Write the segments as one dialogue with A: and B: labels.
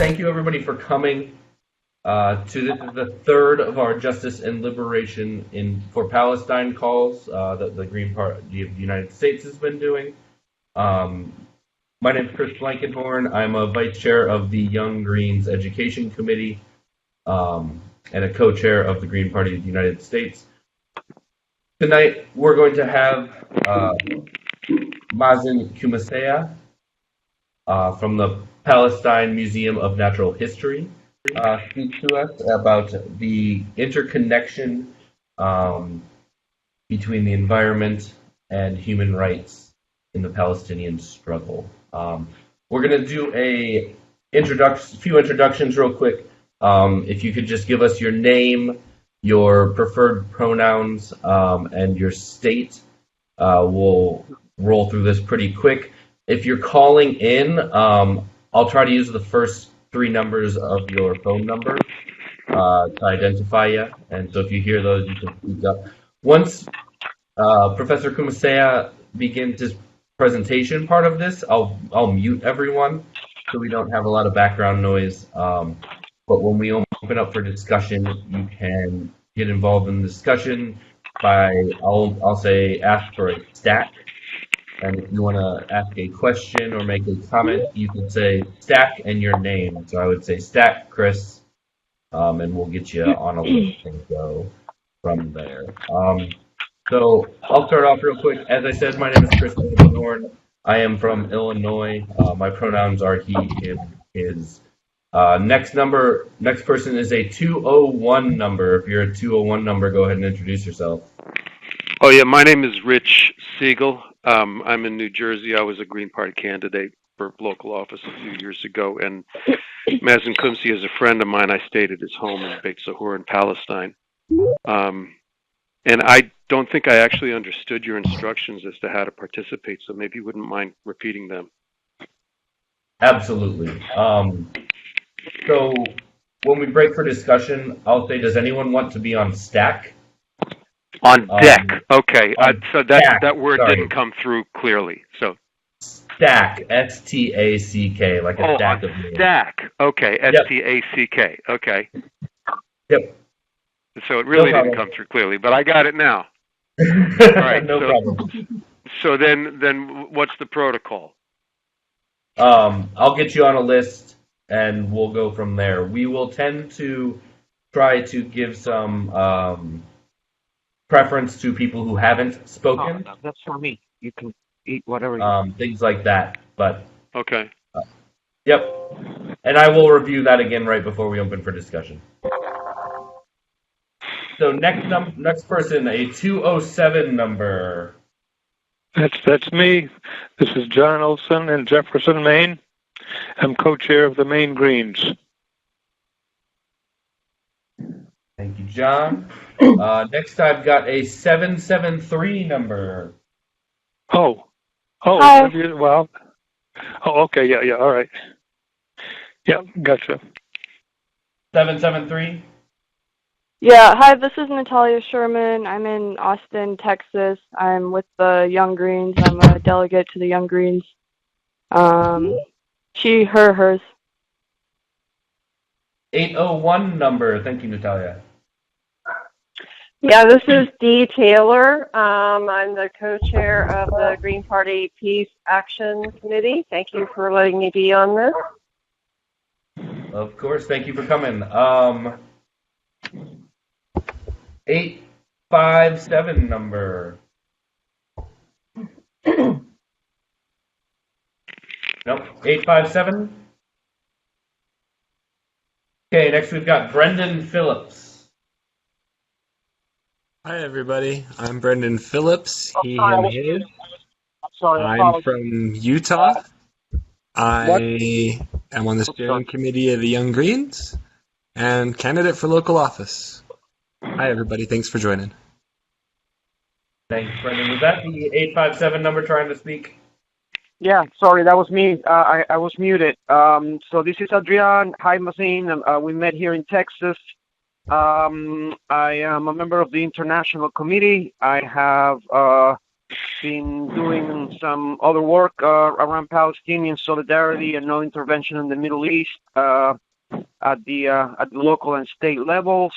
A: thank you everybody for coming to the third of our Justice and Liberation for Palestine calls that the Green Party of the United States has been doing. My name is Chris Blankenhorn. I'm a vice chair of the Young Greens Education Committee and a co-chair of the Green Party of the United States. Tonight we're going to have Mazin Qumsiyeh from the Palestine Museum of Natural History speak to us about the interconnection between the environment and human rights in the Palestinian struggle. We're going to do a few introductions real quick. If you could just give us your name, your preferred pronouns, and your state, we'll roll through this pretty quick. If you're calling in, I'll try to use the first 3 numbers of your phone number to identify you. And so if you hear those, you can speak up. Once Professor Qumsiyeh begins his presentation part of this, I'll mute everyone so we don't have a lot of background noise. But when we open up for discussion, you can get involved in the discussion by, I'll say, ask for a stack. And if you want to ask a question or make a comment, you can say stack and your name. So I would say stack Chris, and we'll get you on a list and go from there. So I'll start off real quick. As I said, my name is Chris Blankenhorn. I am from Illinois. My pronouns are he, him, his. Next person is a 201 number. If you're a 201 number, go ahead and introduce yourself.
B: Oh, yeah, my name is Rich Siegel. I'm in New Jersey. I was a Green Party candidate for local office a few years ago, and Mazin Qumsiyeh is a friend of mine. I stayed at his home in Beit Sahur in Palestine. And I don't think I actually understood your instructions as to how to participate, so maybe you wouldn't mind repeating them.
A: Absolutely. So when we break for discussion, I'll say, does anyone want to be on stack?
B: On deck. Okay. So that word
A: sorry.
B: didn't come through clearly. So
A: stack, S-T-A-C-K, like a stack of names.
B: Stack. Okay. S-T-A-C-K. Okay.
A: Yep.
B: So it really didn't come through clearly, but I got it now. All right.
A: No problem.
B: So then what's the protocol?
A: I'll get you on a list and we'll go from there. We will tend to try to give some preference to people who haven't spoken.
C: Oh, that's for me. You can eat whatever you
A: things like that. But
B: okay.
A: Yep. And I will review that again right before we open for discussion. So next person, a 207 number.
D: That's me. This is John Olson in Jefferson, Maine. I'm co-chair of the Maine Greens.
A: Thank you, John. Next, I've got a 773 number.
D: Oh,
E: Hi.
D: Well, okay, yeah, all right. Yeah, gotcha.
A: 773?
E: Yeah, hi, this is Natalia Sherman. I'm in Austin, Texas. I'm with the Young Greens. I'm a delegate to the Young Greens. She, her, hers.
A: 801 number. Thank you, Natalia.
F: Yeah, this is Dee Taylor. I'm the co-chair of the Green Party Peace Action Committee. Thank you for letting me be on this.
A: Of course. Thank you for coming. 857 number. Nope. 857. Okay, next we've got Brendan Phillips.
G: Hi, everybody. I'm Brendan Phillips. He, him, his. I'm from Utah. I am on the steering committee of the Young Greens and candidate for local office. Hi, everybody. Thanks for joining.
A: Thanks, Brendan. Was that the 857 number trying to speak?
C: Yeah, sorry, that was me. I was muted. So this is Adrian. Hi, Mazin. We met here in Texas. I am a member of the International Committee. I have been doing some other work around Palestinian solidarity and non-intervention in the Middle East at the local and state levels.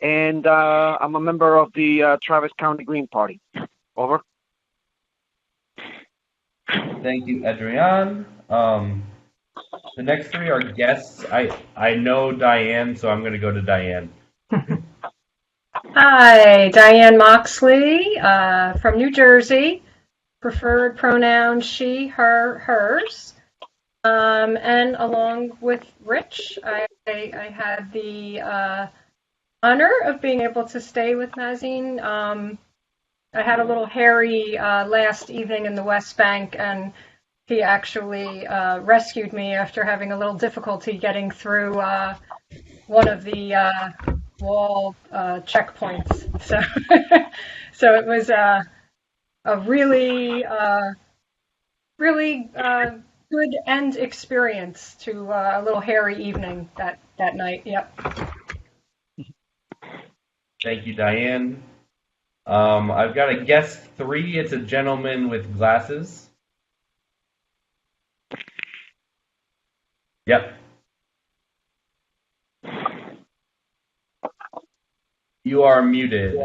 C: And I'm a member of the Travis County Green Party. Over.
A: Thank you, Adrian. The next three are guests. I know Diane, so I'm going to go to Diane.
H: Hi, Diane Moxley from New Jersey. Preferred pronoun she, her, hers. And along with Rich, I had the honor of being able to stay with Mazin. I had a little hairy last evening in the West Bank, and he actually rescued me after having a little difficulty getting through one of the wall checkpoints. So, so it was a really good end experience to a little hairy evening that night. Yep.
A: Thank you, Diane. I've got a guest three. It's a gentleman with glasses. Yep. You are muted.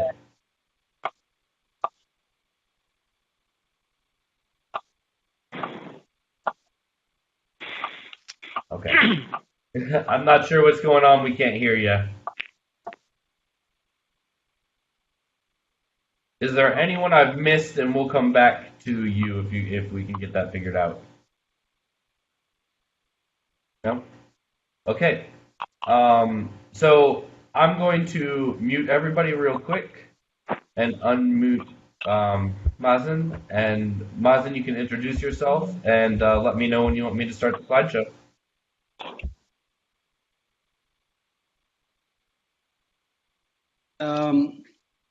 A: Okay. I'm not sure what's going on. We can't hear you. Is there anyone I've missed? And we'll come back to you if we can get that figured out. No? Okay. So I'm going to mute everybody real quick and unmute Mazin. And Mazin, you can introduce yourself and let me know when you want me to start the slideshow.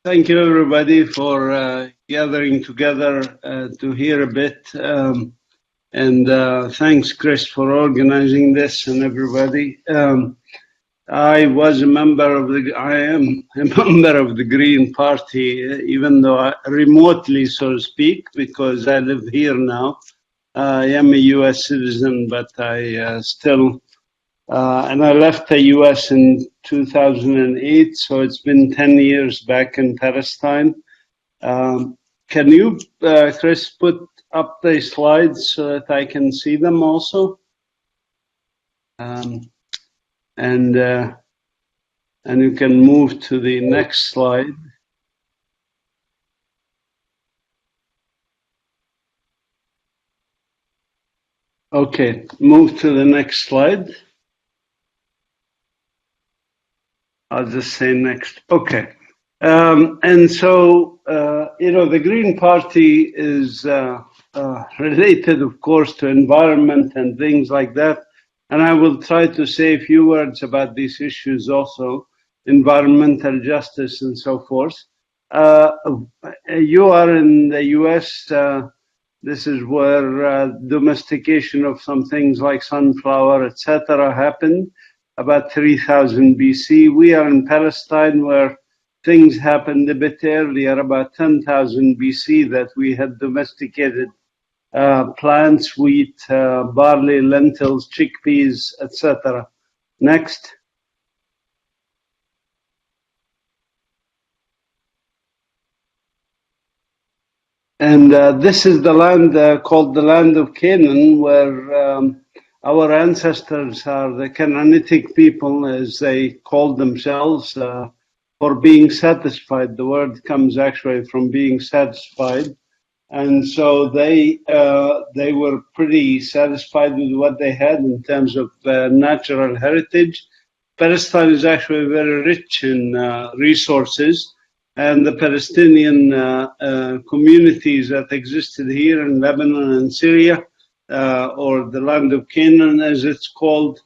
I: Thank you, everybody, for gathering together to hear a bit. And thanks, Chris, for organizing this and everybody. I am a member of the Green Party, even though remotely, so to speak, because I live here now. I am a U.S. citizen, but I still, and I left the U.S. in 2008, so it's been 10 years back in Palestine. Can you, Chris, put up the slides so that I can see them also? And you can move to the next slide. Okay, move to the next slide. I'll just say next. Okay. And so, the Green Party is related, of course, to environment and things like that. And I will try to say a few words about these issues also, environmental justice and so forth. You are in the US. This is where domestication of some things like sunflower, etc., happened about 3000 BC. We are in Palestine, where things happened a bit earlier, about 10,000 BC, that we had domesticated plants, wheat, barley, lentils, chickpeas, etc. Next. And this is the land called the land of Canaan, where our ancestors are the Canaanitic people, as they called themselves, for being satisfied. The word comes actually from being satisfied. And so they were pretty satisfied with what they had in terms of natural heritage. Palestine is actually very rich in resources, and the Palestinian communities that existed here in Lebanon and Syria, or the land of Canaan as it's called,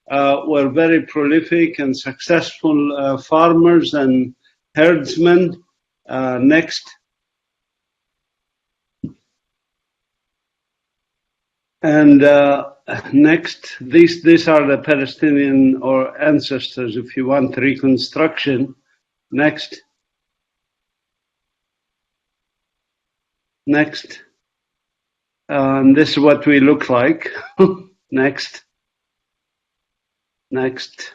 I: were very prolific and successful farmers and herdsmen. Next. And next, these are the Palestinian or ancestors, if you want, reconstruction. Next. Next. And this is what we look like. Next. Next.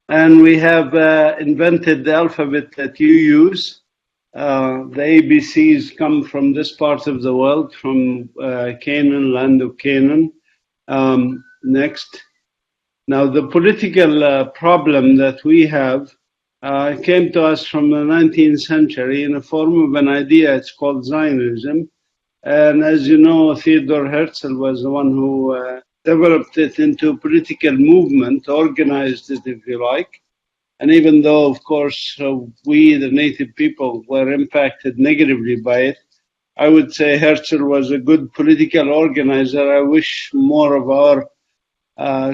I: And we have invented the alphabet that you use. The ABCs come from this part of the world, from Canaan, land of Canaan. Next. Now, the political problem that we have came to us from the 19th century in the form of an idea. It's called Zionism. And as you know, Theodor Herzl was the one who developed it into a political movement, organized it, if you like. And even though, of course, we, the native people, were impacted negatively by it, I would say Herzl was a good political organizer. I wish more of our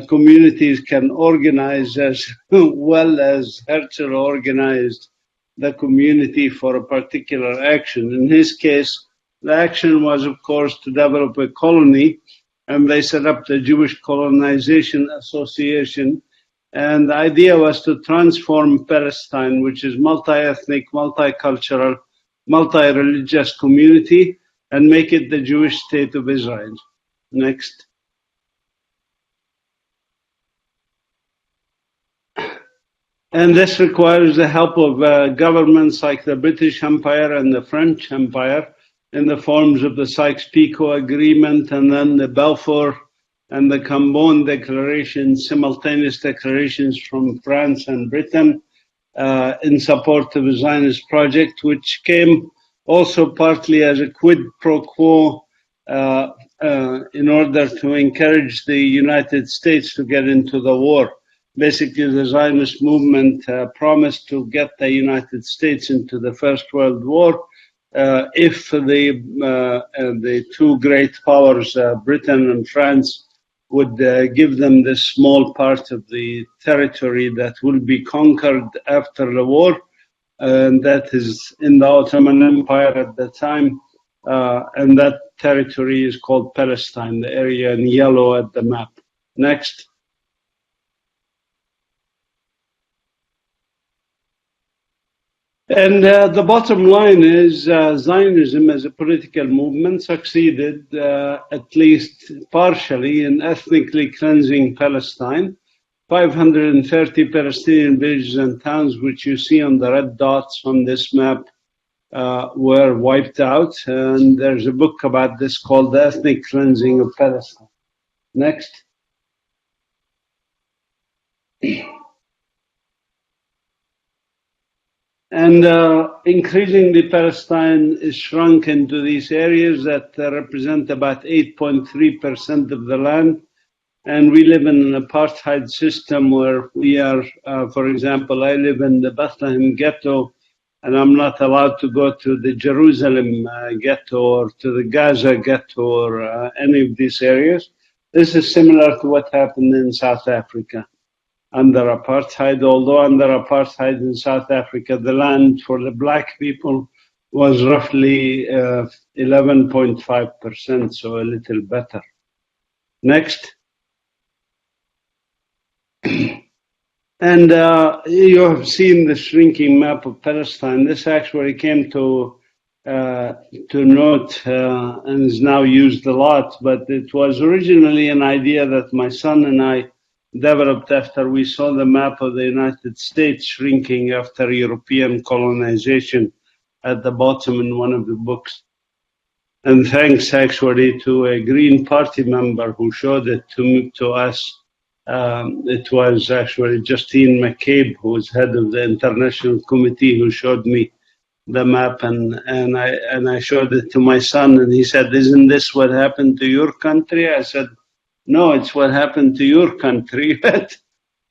I: communities can organize as well as Herzl organized the community for a particular action. In his case, the action was, of course, to develop a colony, and they set up the Jewish Colonization Association. And the idea was to transform Palestine, which is multi-ethnic, multicultural, multi-religious community, and make it the Jewish state of Israel. Next. And this requires the help of governments like the British Empire and the French Empire in the forms of the Sykes-Picot Agreement and then the Balfour and the Cambon Declaration, simultaneous declarations from France and Britain in support of the Zionist project, which came also partly as a quid pro quo in order to encourage the United States to get into the war. Basically, the Zionist movement promised to get the United States into the First World War if the two great powers, Britain and France, would give them this small part of the territory that will be conquered after the war, and that is in the Ottoman Empire at the time, and that territory is called Palestine, the area in yellow at the map. Next. And the bottom line is Zionism as a political movement succeeded, at least partially, in ethnically cleansing Palestine. 530 Palestinian villages and towns, which you see on the red dots on this map, were wiped out. And there's a book about this called The Ethnic Cleansing of Palestine. Next. And increasingly, Palestine is shrunk into these areas that represent about 8.3% of the land. And we live in an apartheid system where we are, for example, I live in the Bethlehem ghetto, and I'm not allowed to go to the Jerusalem ghetto or to the Gaza ghetto or any of these areas. This is similar to what happened in South Africa under apartheid, although under apartheid in South Africa, the land for the black people was roughly 11.5%, so a little better. Next. And you have seen the shrinking map of Palestine. This actually came to note and is now used a lot, but it was originally an idea that my son and I developed after we saw the map of the United States shrinking after European colonization at the bottom in one of the books. And thanks actually to a Green Party member who showed it to us. It was actually Justine McCabe, who was head of the International Committee, who showed me the map, and I showed it to my son, and he said, "Isn't this what happened to your country?" I said, "No, it's what happened to your country." But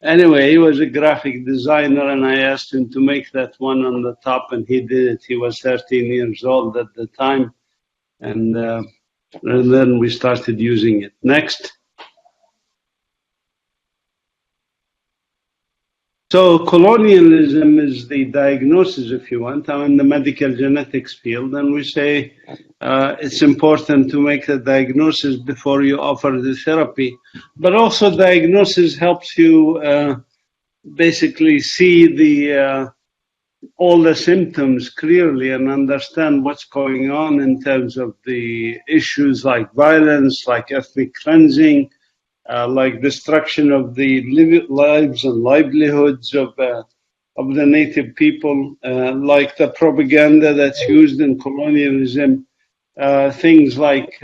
I: anyway, he was a graphic designer, and I asked him to make that one on the top, and he did it. He was 13 years old at the time, and then we started using it. Next. So colonialism is the diagnosis, if you want. I'm in the medical genetics field, and we say it's important to make the diagnosis before you offer the therapy. But also diagnosis helps you basically see all the symptoms clearly and understand what's going on in terms of the issues like violence, like ethnic cleansing, like destruction of the lives and livelihoods of the native people, like the propaganda that's used in colonialism, things like,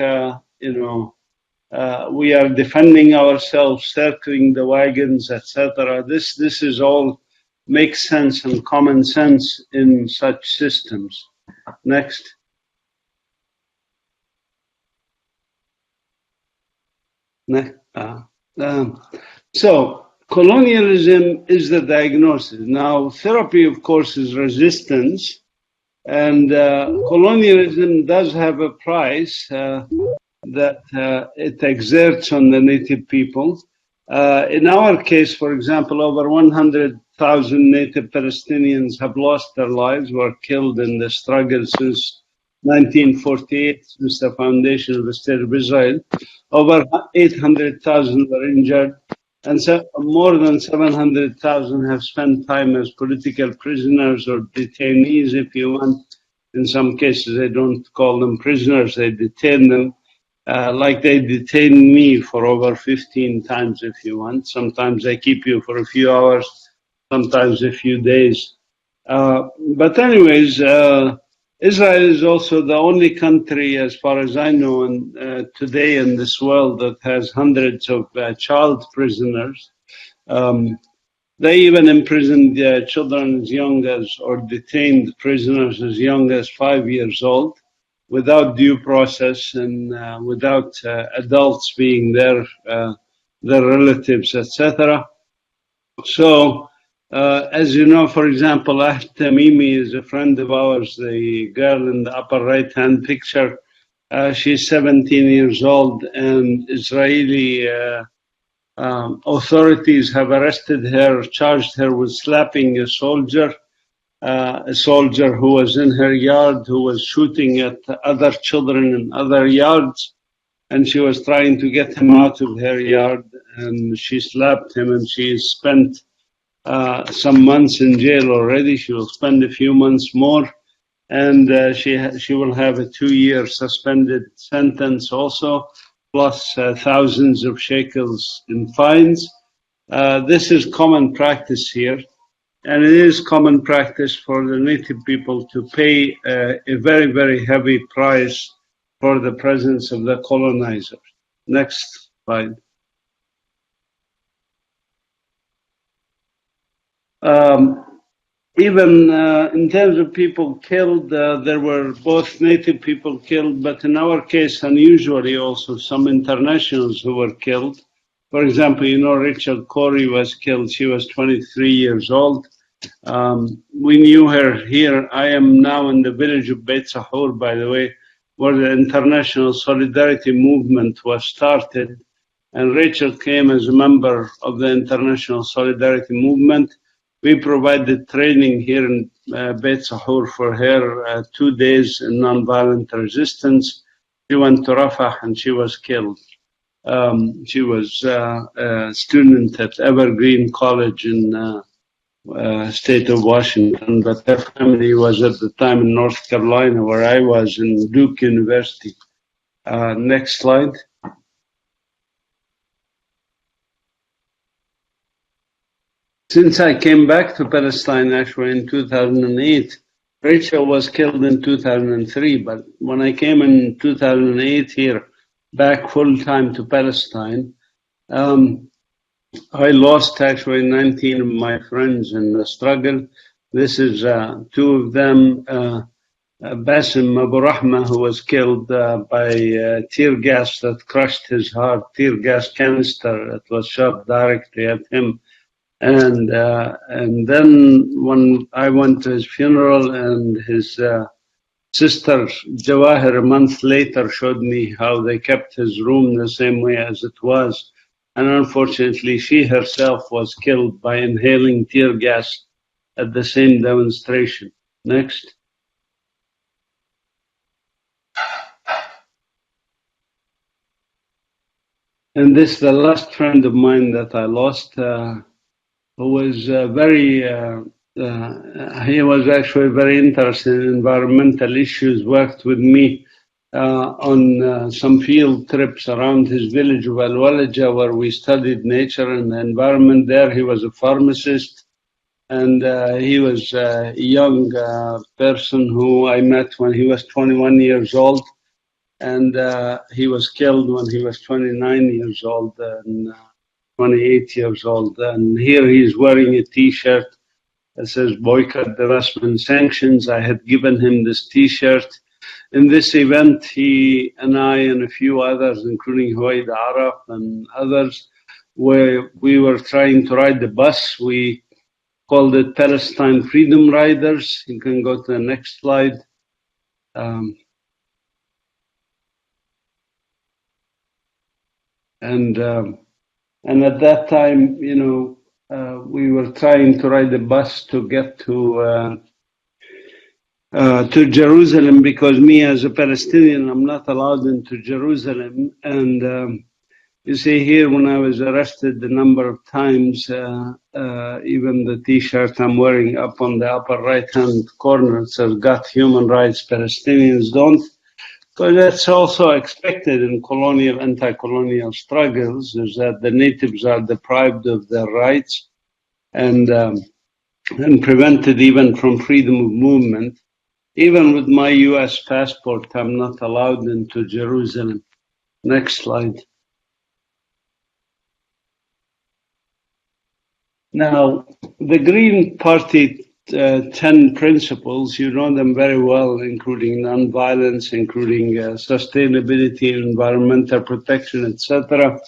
I: we are defending ourselves, circling the wagons, etc. This is all makes sense and common sense in such systems. Next. Next. So colonialism is the diagnosis. Now, therapy, of course, is resistance, and colonialism does have a price that it exerts on the native people. In our case, for example, over 100,000 native Palestinians have lost their lives, were killed in the struggle since 1948, since the foundation of the State of Israel. Over 800,000 were injured, and so more than 700,000 have spent time as political prisoners or detainees, if you want. In some cases, they don't call them prisoners, they detain them. Like they detain me for over 15 times, if you want. Sometimes they keep you for a few hours, sometimes a few days. But anyways, Israel is also the only country, as far as I know, today in this world that has hundreds of child prisoners. They even imprisoned children as young as, or detained prisoners as young as 5 years old, without due process and without adults being there, their relatives, etc. So, as you know, for example, Tamimi is a friend of ours, the girl in the upper right-hand picture. She's 17 years old, and Israeli authorities have arrested her, charged her with slapping a soldier who was in her yard, who was shooting at other children in other yards, and she was trying to get him out of her yard, and she slapped him, and she spent some months in jail already. She will spend a few months more, and she will have a 2-year suspended sentence also, plus thousands of shekels in fines. This is common practice here. And it is common practice for the native people to pay a very, very heavy price for the presence of the colonizer. Next slide. Even in terms of people killed, there were both native people killed, but in our case, unusually also some internationals who were killed. For example, you know, Rachel Corrie was killed. She was 23 years old. We knew her here. I am now in the village of Beit Sahur, by the way, where the international solidarity movement was started. And Rachel came as a member of the international solidarity movement. We provided training here in Beit Sahur for her, 2 days in nonviolent resistance. She went to Rafah and she was killed. She was a student at Evergreen College in state of Washington, but her family was at the time in North Carolina, where I was, in Duke University. Next slide. Since I came back to Palestine, actually in 2008, Rachel was killed in 2003, but when I came in 2008 here, back full-time to Palestine, I lost actually 19 of my friends in the struggle. This is 2 of them, Bassem Abu Rahma, who was killed by tear gas that crushed his heart, tear gas canister that was shot directly at him. And then when I went to his funeral, and his sister Jawahir a month later showed me how they kept his room the same way as it was. And unfortunately, she herself was killed by inhaling tear gas at the same demonstration. Next. And this is the last friend of mine that I lost, who was very he was actually very interested in environmental issues, worked with me on some field trips around his village of Al-Walaja, where we studied nature and the environment there. He was a pharmacist, and he was a young person who I met when he was 21 years old, and he was killed when he was 29 years old and 28 years old. And here he's wearing a T-shirt that says boycott, divestment, sanctions. I had given him this T-shirt. In this event, he and I and a few others, including Huwaid Araf and others, we were trying to ride the bus. We called it Palestine Freedom Riders. You can go to the next slide. And at that time, you know, we were trying to ride the bus to get to Jerusalem, because me as a Palestinian, I'm not allowed into Jerusalem. And you see here, when I was arrested a number of times, even the T-shirt I'm wearing up on the upper right-hand corner, it says, "Got human rights, Palestinians don't." But that's also expected in colonial, anti-colonial struggles, is that the natives are deprived of their rights and prevented even from freedom of movement. Even with my US passport, I'm not allowed into Jerusalem. Next slide. Now, the Green Party 10 principles, you know them very well, including nonviolence, including sustainability, environmental protection, etc.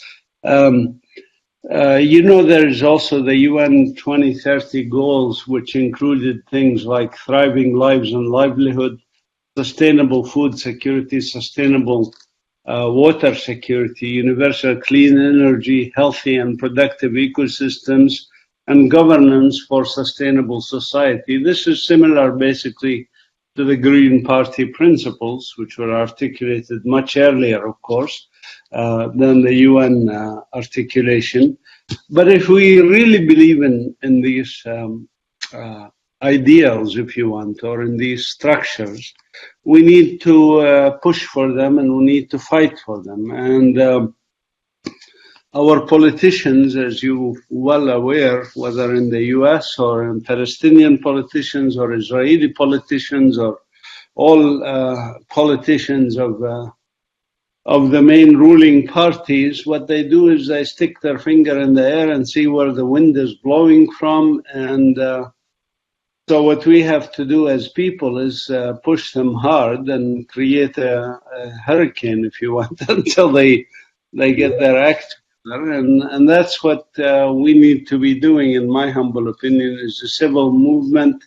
I: You know, there is also the UN 2030 goals, which included things like thriving lives and livelihood, sustainable food security, sustainable water security, universal clean energy, healthy and productive ecosystems, and governance for sustainable society. This is similar basically to the Green Party principles, which were articulated much earlier, of course, than the UN articulation. But if we really believe in these ideals, if you want, or in these structures, we need to push for them and we need to fight for them. And our politicians, as you're well aware, whether in the US or in Palestinian politicians or Israeli politicians or all politicians of the main ruling parties, what they do is they stick their finger in the air and see where the wind is blowing from. And so what we have to do as people is push them hard and create a hurricane, if you want, until they get their act. And that's what we need to be doing, in my humble opinion, is a civil movement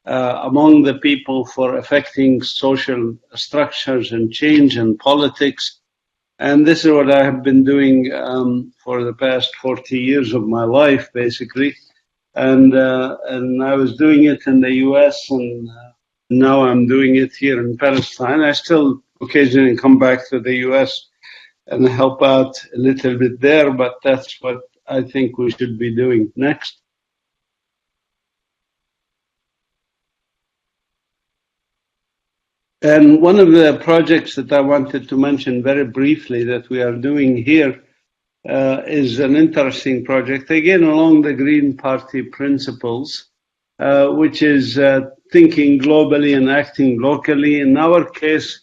I: among the people for affecting social structures and change in politics. And this is what I have been doing for the past 40 years of my life, basically. And I was doing it in the US, and now I'm doing it here in Palestine. I still occasionally come back to the US and help out a little bit there, but that's what I think we should be doing. Next. And one of the projects that I wanted to mention very briefly that we are doing here is an interesting project, again along the Green Party principles, which is thinking globally and acting locally. In our case,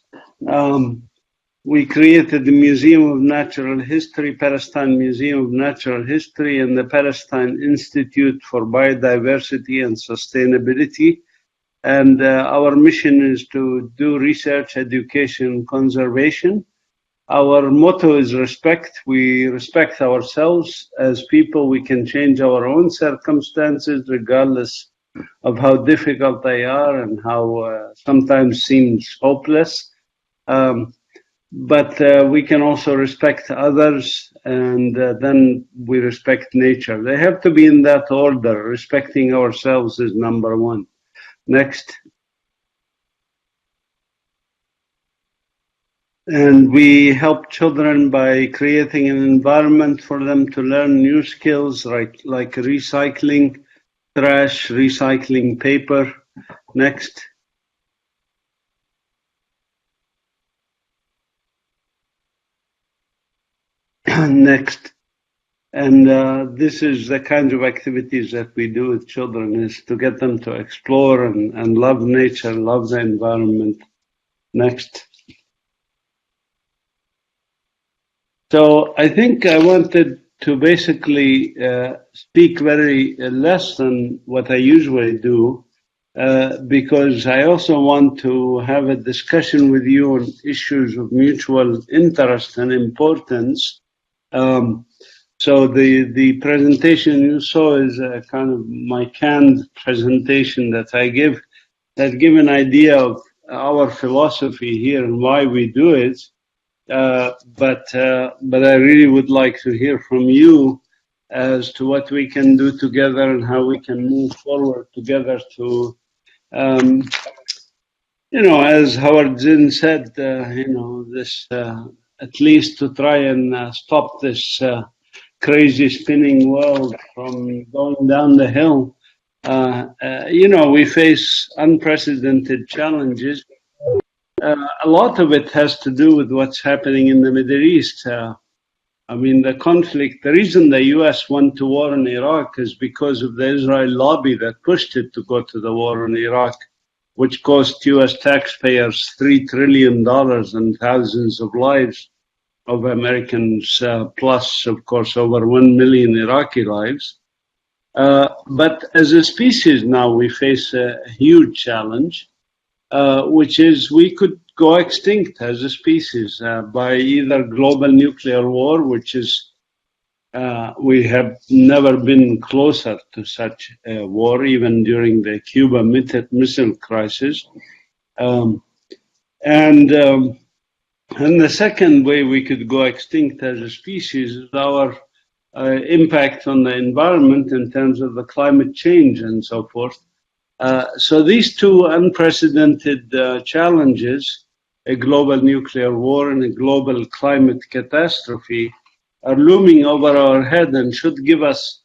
I: we created the Museum of Natural History, Palestine Museum of Natural History, and the Palestine Institute for Biodiversity and Sustainability. And our mission is to do research, education, conservation. Our motto is respect. We respect ourselves as people. We can change our own circumstances regardless of how difficult they are and how sometimes seems hopeless. But we can also respect others, and then we respect nature. They have to be in that order. Respecting ourselves is number one. Next. And we help children by creating an environment for them to learn new skills like recycling, trash, recycling paper. Next. Next. And this is the kind of activities that we do with children, is to get them to explore and love nature, love the environment. Next. So I think I wanted to basically speak very less than what I usually do, because I also want to have a discussion with you on issues of mutual interest and importance. So the presentation you saw is a kind of my canned presentation that I give, that give an idea of our philosophy here and why we do it. But I really would like to hear from you as to what we can do together and how we can move forward together to, as Howard Zinn said, this, at least to try and stop this crazy spinning world from going down the hill. We face unprecedented challenges. A lot of it has to do with what's happening in the Middle East. The conflict, the reason the US went to war in Iraq is because of the Israel lobby that pushed it to go to the war in Iraq, which cost US taxpayers $3 trillion and thousands of lives of Americans, plus, of course, over 1 million Iraqi lives. But as a species now, we face a huge challenge. Which is we could go extinct as a species by either global nuclear war, which is we have never been closer to such a war, even during the Cuba missile crisis. And the second way we could go extinct as a species is our impact on the environment in terms of the climate change and so forth. So these two unprecedented challenges, a global nuclear war and a global climate catastrophe, are looming over our head and should give us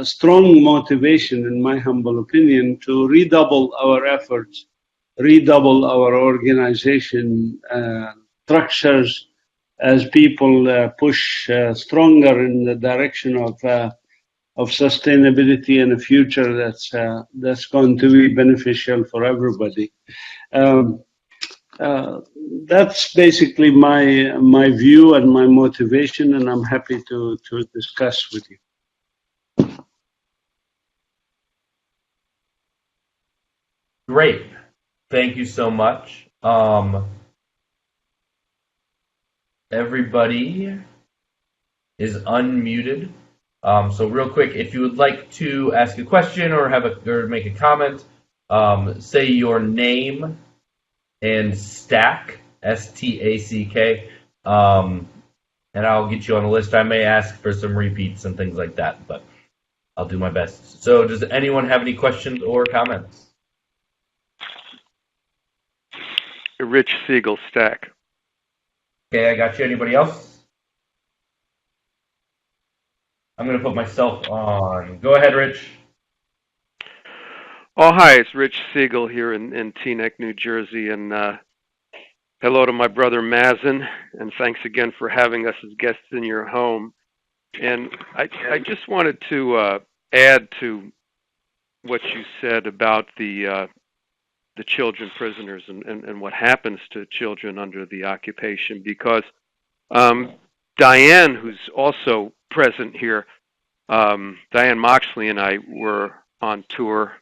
I: strong motivation, in my humble opinion, to redouble our efforts, redouble our organization structures as people push stronger in the direction of sustainability and a future that's going to be beneficial for everybody. That's basically my view and my motivation, and I'm happy to discuss with you.
A: Great. Thank you so much. Everybody is unmuted. So real quick, if you would like to ask a question or make a comment, say your name and stack, STACK, and I'll get you on the list. I may ask for some repeats and things like that, but I'll do my best. So does anyone have any questions or comments?
B: Rich Siegel, stack.
A: Okay, I got you. Anybody else? I'm going to put myself on. Go ahead, Rich.
B: Oh, hi, it's Rich Siegel here in Teaneck, New Jersey, and hello to my brother Mazin, and thanks again for having us as guests in your home. And I just wanted to add to what you said about the children prisoners and what happens to children under the occupation, because Diane, who's also present here, Diane Moxley and I were on tour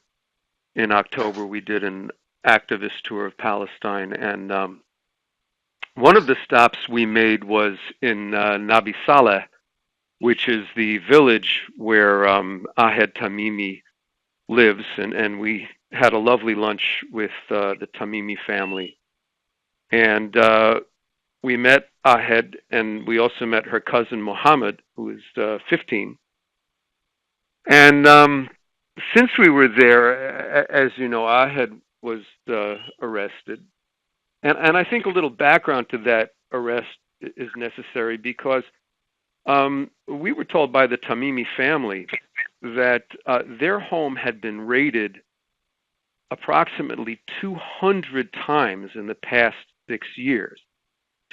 B: in October. We did an activist tour of Palestine, and one of the stops we made was in Nabi Saleh, which is the village where Ahed Tamimi lives, and we had a lovely lunch with the Tamimi family. And we met Ahed, and we also met her cousin Mohammed, who is 15. And since we were there, as you know, Ahed was arrested. And I think a little background to that arrest is necessary, because we were told by the Tamimi family that their home had been raided approximately 200 times in the past 6 years.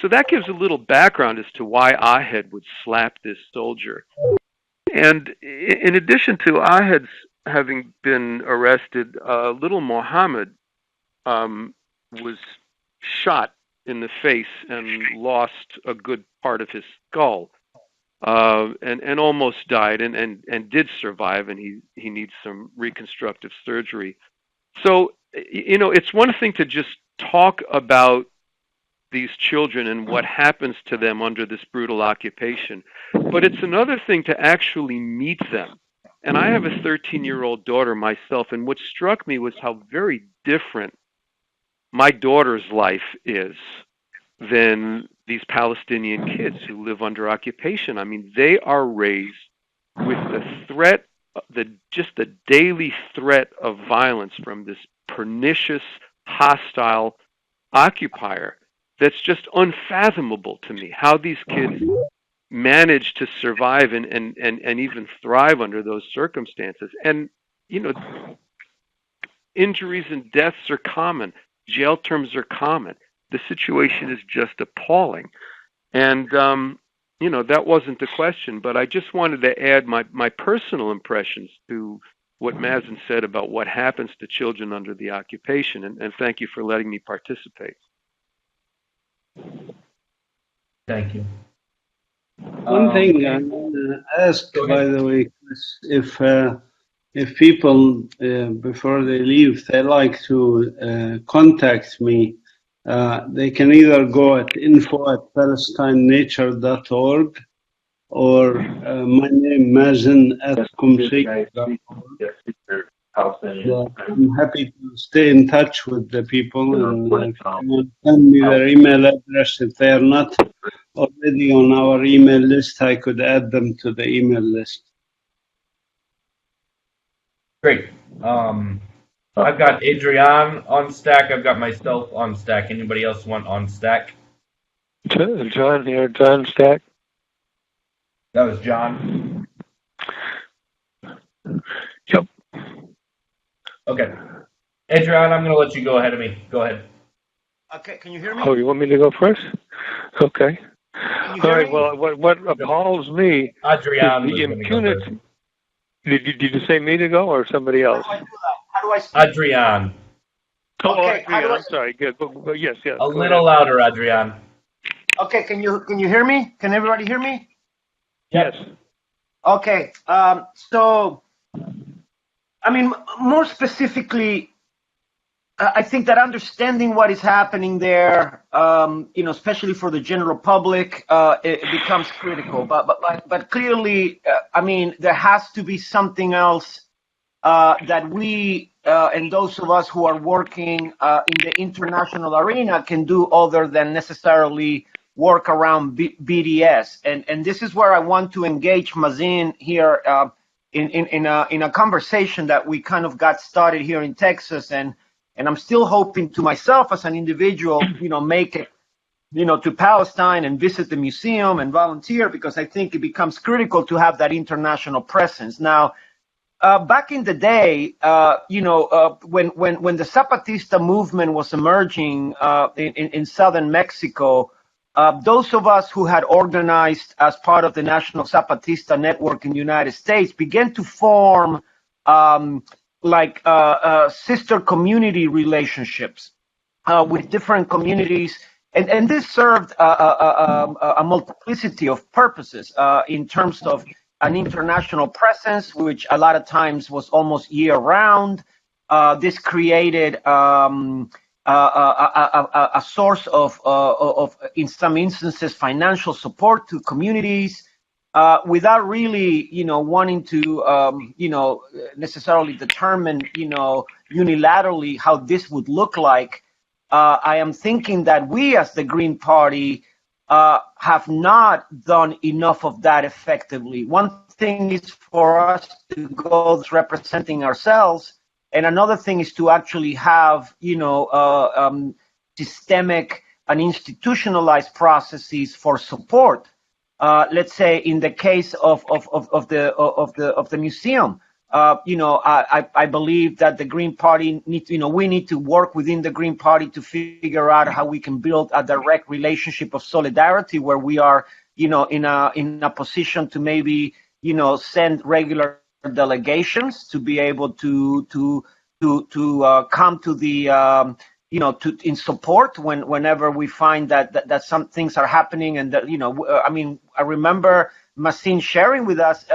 B: So that gives a little background as to why Ahed would slap this soldier. And in addition to Ahed's having been arrested, little Mohammed was shot in the face and lost a good part of his skull, and almost died, and did survive, and he needs some reconstructive surgery. So, it's one thing to just talk about these children and what happens to them under this brutal occupation, but it's another thing to actually meet them. And I have a 13-year-old daughter myself, and what struck me was how very different my daughter's life is than these Palestinian kids who live under occupation. I mean, they are raised with the threat, just the daily threat of violence from this pernicious, hostile occupier. That's just unfathomable to me, how these kids manage to survive and even thrive under those circumstances. And, injuries and deaths are common. Jail terms are common. The situation is just appalling. And, that wasn't the question, but I just wanted to add my personal impressions to what Mazin said about what happens to children under the occupation. And thank you for letting me participate.
A: Thank you.
I: One thing I want to ask, by the way, Chris, if people before they leave, they like to contact me, they can either go at info@palestinenature.org or my name Mazin Qumsiyeh. I'm happy to stay in touch with the people and send me their email address. If they are not already on our email list, I could add them to the email list.
A: Great. I've got Adrian on stack. I've got myself on stack. Anybody else want on stack?
D: John here, John Stack.
A: That was John.
D: Yep.
A: Okay. Adrian, I'm going to let you go ahead of me. Go ahead.
J: Okay, can you hear me?
D: Oh, you want me to go first? Okay. All right, well, what appalls me
A: Adrian
D: is the impunity. Did you say me to go or somebody else?
J: How do I see?
A: Adrian.
D: Oh,
J: Okay,
D: Adrian, I'm sorry. Good. Yes.
A: A little louder, Adrian.
J: Okay, can you hear me? Can everybody hear me?
D: Yes.
J: Okay, so, I mean, more specifically, I think that understanding what is happening there, especially for the general public, it becomes critical. But clearly, I mean, there has to be something else that we and those of us who are working in the international arena can do other than necessarily work around BDS. And this is where I want to engage Mazin here in a conversation that we kind of got started here in Texas, and I'm still hoping to myself as an individual, make it, to Palestine and visit the museum and volunteer, because I think it becomes critical to have that international presence. Now, back in the day, when the Zapatista movement was emerging in southern Mexico, those of us who had organized as part of the National Zapatista Network in the United States began to form sister community relationships with different communities. And this served a multiplicity of purposes in terms of an international presence, which a lot of times was almost year-round. This created a source of, in some instances, financial support to communities, without really, wanting to, necessarily determine, unilaterally how this would look like. I am thinking that we, as the Green Party, have not done enough of that effectively. One thing is for us to go representing ourselves, and another thing is to actually have, systemic and institutionalized processes for support let's say in the case of the museum, I believe that the Green Party we need to work within the Green Party to figure out how we can build a direct relationship of solidarity where we are, in a position to maybe, send regular delegations to be able to come to the, in support whenever we find that some things are happening, and that, I remember Mazin sharing with us,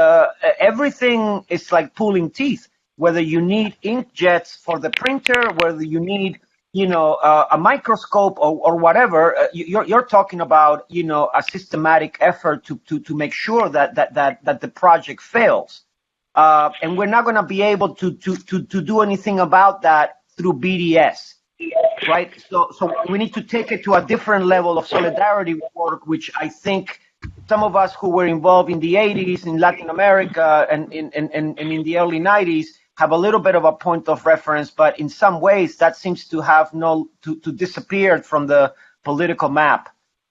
J: everything is like pulling teeth. Whether you need inkjets for the printer, whether you need, a microscope or whatever, you're talking about, a systematic effort to make sure that the project fails. And we're not going to be able to do anything about that through BDS. Right, so we need to take it to a different level of solidarity work, which I think some of us who were involved in the 80s in Latin America and in the early 90s have a little bit of a point of reference, but in some ways that seems to have to disappeared from the political map.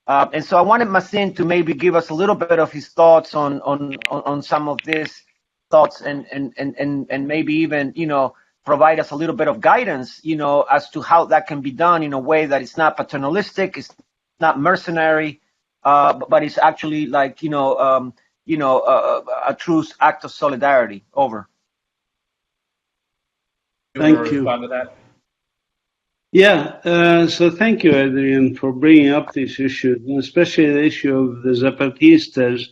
J: And so I wanted Mazin to maybe give us a little bit of his thoughts on some of these thoughts and maybe even, provide us a little bit of guidance, as to how that can be done in a way that it's not paternalistic, it's not mercenary, but it's actually like, a true act of solidarity. Over.
I: Thank you.
A: Respond to that?
I: Yeah, so thank you, Adrian, for bringing up these issues, and especially the issue of the Zapatistas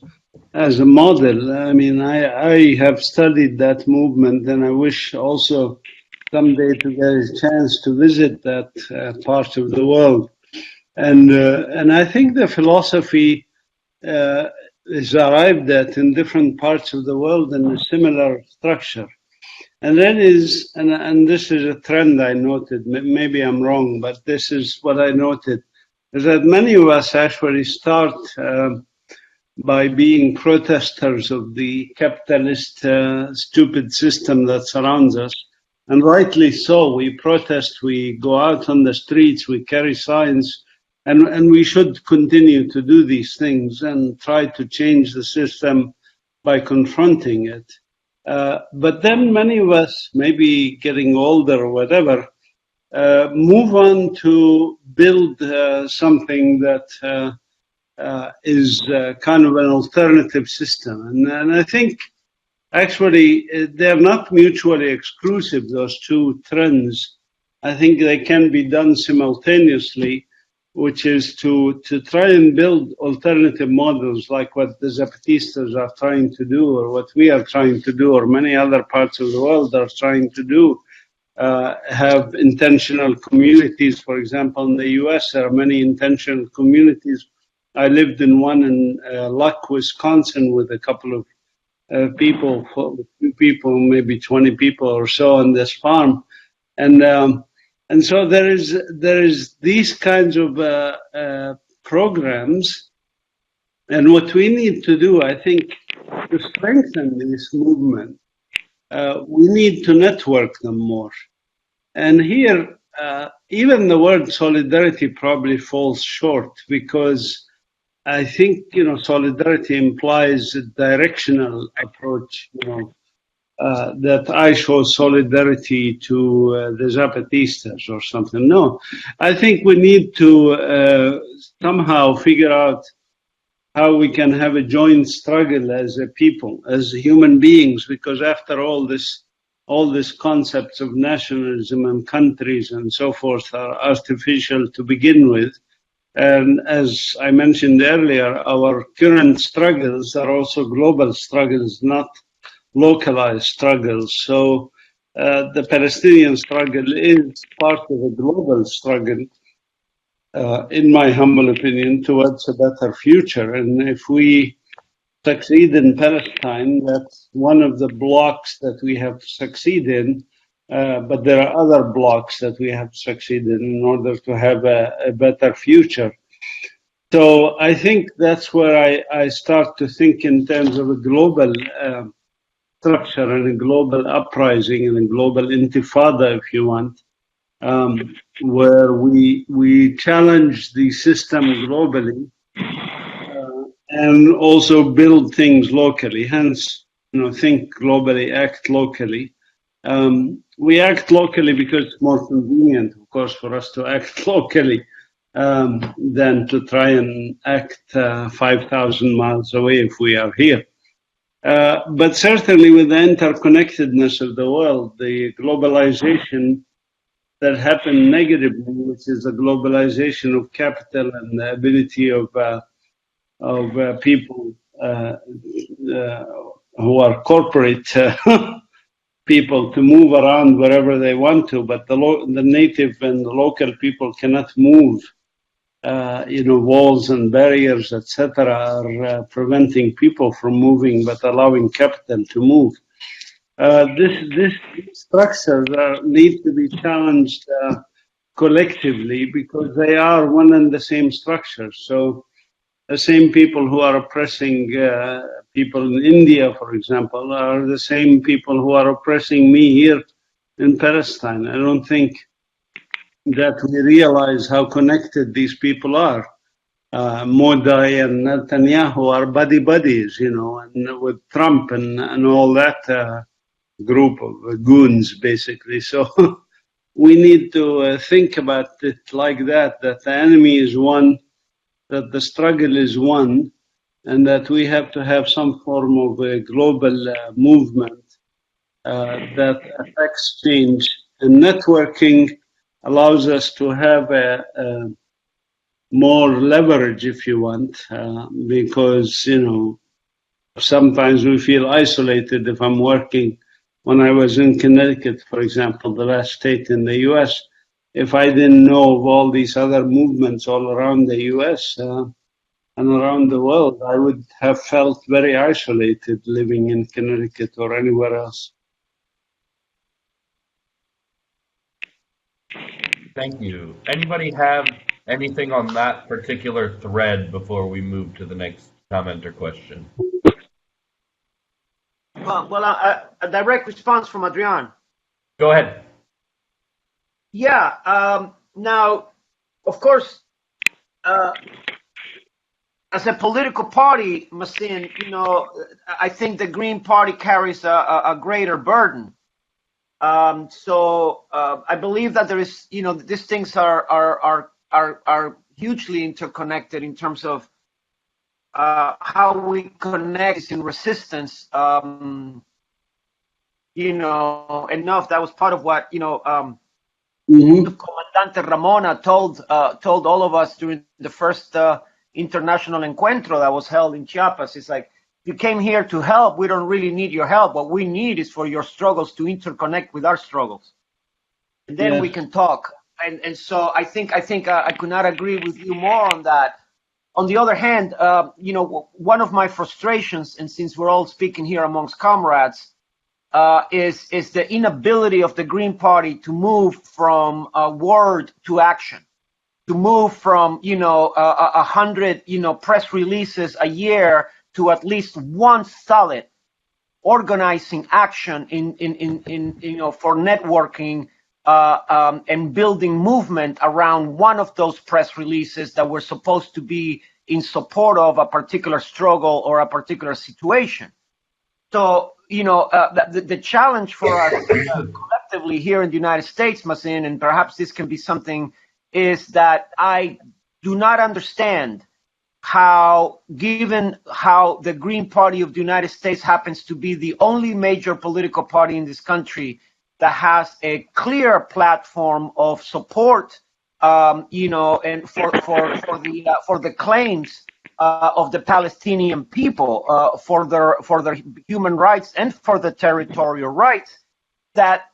I: as a model. I mean, I have studied that movement, and I wish also someday to get a chance to visit that part of the world. And I think the philosophy is arrived at in different parts of the world in a similar structure. And that is, and this is a trend I noted, maybe I'm wrong, but this is what I noted, is that many of us actually start by being protesters of the capitalist stupid system that surrounds us. And rightly so, we protest, we go out on the streets, we carry signs, and we should continue to do these things and try to change the system by confronting it. But then many of us, maybe getting older or whatever, move on to build something that is kind of an alternative system. And I think actually they're not mutually exclusive, those two trends. I think they can be done simultaneously, which is to try and build alternative models like what the Zapatistas are trying to do, or what we are trying to do, or many other parts of the world are trying to do. Have intentional communities. For example, in the US, there are many intentional communities. I lived in one in Luck, Wisconsin, with a couple of people, maybe 20 people or so on this farm. And so there is these kinds of programs, and what we need to do, I think, to strengthen this movement, we need to network them more. And here, even the word solidarity probably falls short, because I think, solidarity implies a directional approach, that I show solidarity to the Zapatistas or something. No, I think we need to somehow figure out how we can have a joint struggle as a people, as human beings, because after all these concepts of nationalism and countries and so forth are artificial to begin with. And as I mentioned earlier, our current struggles are also global struggles, not localized struggles. So the Palestinian struggle is part of a global struggle, in my humble opinion, towards a better future. And if we succeed in Palestine, that's one of the blocks that we have to succeed in. But there are other blocks that we have to succeed in order to have a better future. So I think that's where I start to think in terms of a global structure and a global uprising and a global intifada, if you want, where we challenge the system globally and also build things locally. Hence, think globally, act locally. We act locally because it's more convenient, of course, for us to act locally than to try and act 5,000 miles away if we are here. But certainly with the interconnectedness of the world, the globalization that happened negatively, which is the globalization of capital and the ability of people who are corporate people to move around wherever they want to, but the native and the local people cannot move. Walls and barriers, etc., are preventing people from moving, but allowing capital to move. These structures need to be challenged collectively because they are one and the same structures. So the same people who are oppressing people in India, for example, are the same people who are oppressing me here in Palestine. I don't think that we realize how connected these people are. Modi and Netanyahu are buddies, and with Trump and all that group of goons, basically. So we need to think about it like that the enemy is one, that the struggle is one, and that we have to have some form of a global movement that affects change. And networking allows us to have a more leverage, if you want, because, sometimes we feel isolated if I'm working. When I was in Connecticut, for example, the last state in the US, if I didn't know of all these other movements all around the US and around the world, I would have felt very isolated living in Connecticut or anywhere else.
A: Thank you. Anybody have anything on that particular thread before we move to the next comment or question?
J: A direct response from Adrian.
A: Go ahead.
J: Yeah. Now, of course, as a political party, Mazin, I think the Green Party carries a greater burden. So I believe that there is, these things are hugely interconnected in terms of how we connect in resistance. Enough. That was part of what Comandante Ramona told all of us during the first international encuentro that was held in Chiapas. It's like, you came here to help. We don't really need your help. What we need is for your struggles to interconnect with our struggles, and then we can talk. And so I think I could not agree with you more on that. On the other hand, one of my frustrations, and since we're all speaking here amongst comrades, is the inability of the Green Party to move from word to action, to move from 100 press releases a year to at least one solid organizing action for networking and building movement around one of those press releases that were supposed to be in support of a particular struggle or a particular situation. So, the challenge for us collectively here in the United States, Mazin, and perhaps this can be something, is that I do not understand how, given how the Green Party of the United States happens to be the only major political party in this country that has a clear platform of support, and for the claims of the Palestinian people, for their human rights and for the territorial rights, that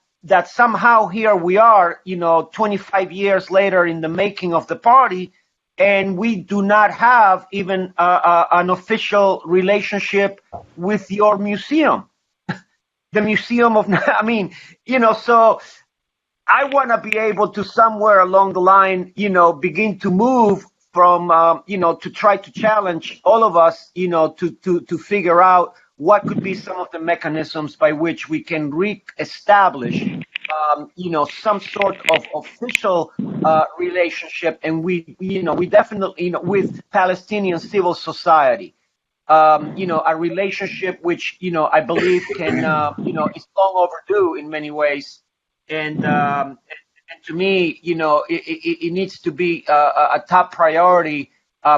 J: somehow here we are, 25 years later in the making of the party, and we do not have even an official relationship with your museum, the Museum of, so I want to be able to somewhere along the line, begin to move from, to try to challenge all of us, to figure out what could be some of the mechanisms by which we can re-establish some sort of official relationship, and we definitely, with Palestinian civil society. a relationship which, I believe can, is long overdue in many ways. And to me, it needs to be a top priority,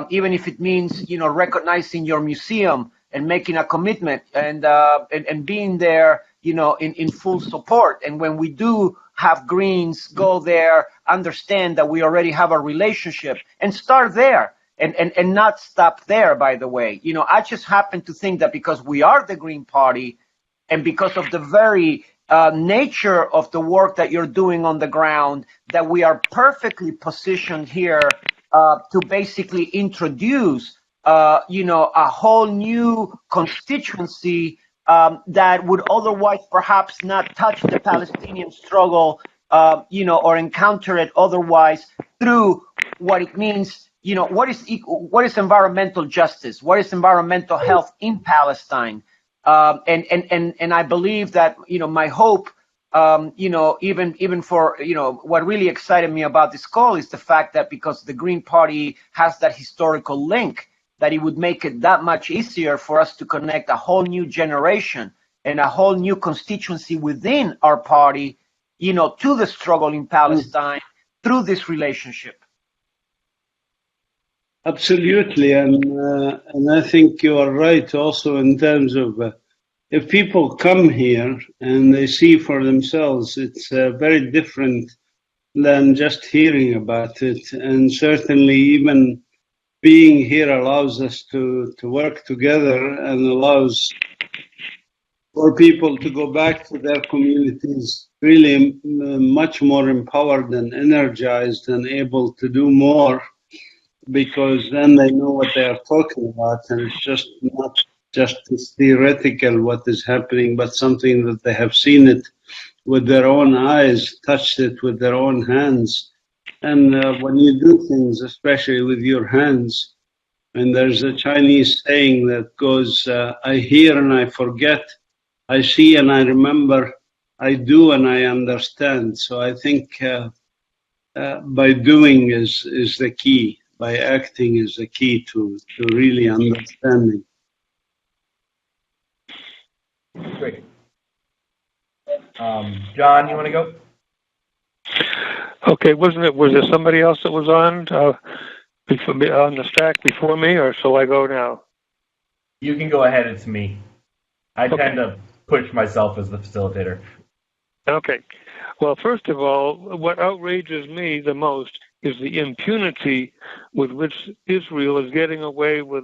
J: even if it means, recognizing your museum and making a commitment and being there, in full support. And when we do have Greens go there, understand that we already have a relationship and start there. And not stop there, by the way. I just happen to think that because we are the Green Party and because of the very nature of the work that you're doing on the ground, that we are perfectly positioned here to basically introduce, a whole new constituency that would otherwise perhaps not touch the Palestinian struggle, or encounter it otherwise through what it means. What is environmental justice? What is environmental health in Palestine? And I believe that, my hope, even for, what really excited me about this call is the fact that because the Green Party has that historical link, that it would make it that much easier for us to connect a whole new generation and a whole new constituency within our party, to the struggle in Palestine through this relationship.
I: Absolutely, and I think you are right also in terms of if people come here and they see for themselves, it's very different than just hearing about it. And certainly even being here allows us to work together and allows for people to go back to their communities really much more empowered and energized and able to do more, because then they know what they are talking about, and it's just not just theoretical what is happening, but something that they have seen it with their own eyes, touched it with their own hands. And when you do things, especially with your hands, and there's a Chinese saying that goes, I hear and I forget, I see and I remember, I do and I understand. So I think by doing is the key. By acting is the key to really understanding.
A: Great. John, you want to go?
D: Okay, was there somebody else that was on the stack before me, or shall I go now?
A: You can go ahead. It's me. I tend to push myself as the facilitator.
D: Okay. Well, first of all, what outrages me the most is the impunity with which Israel is getting away with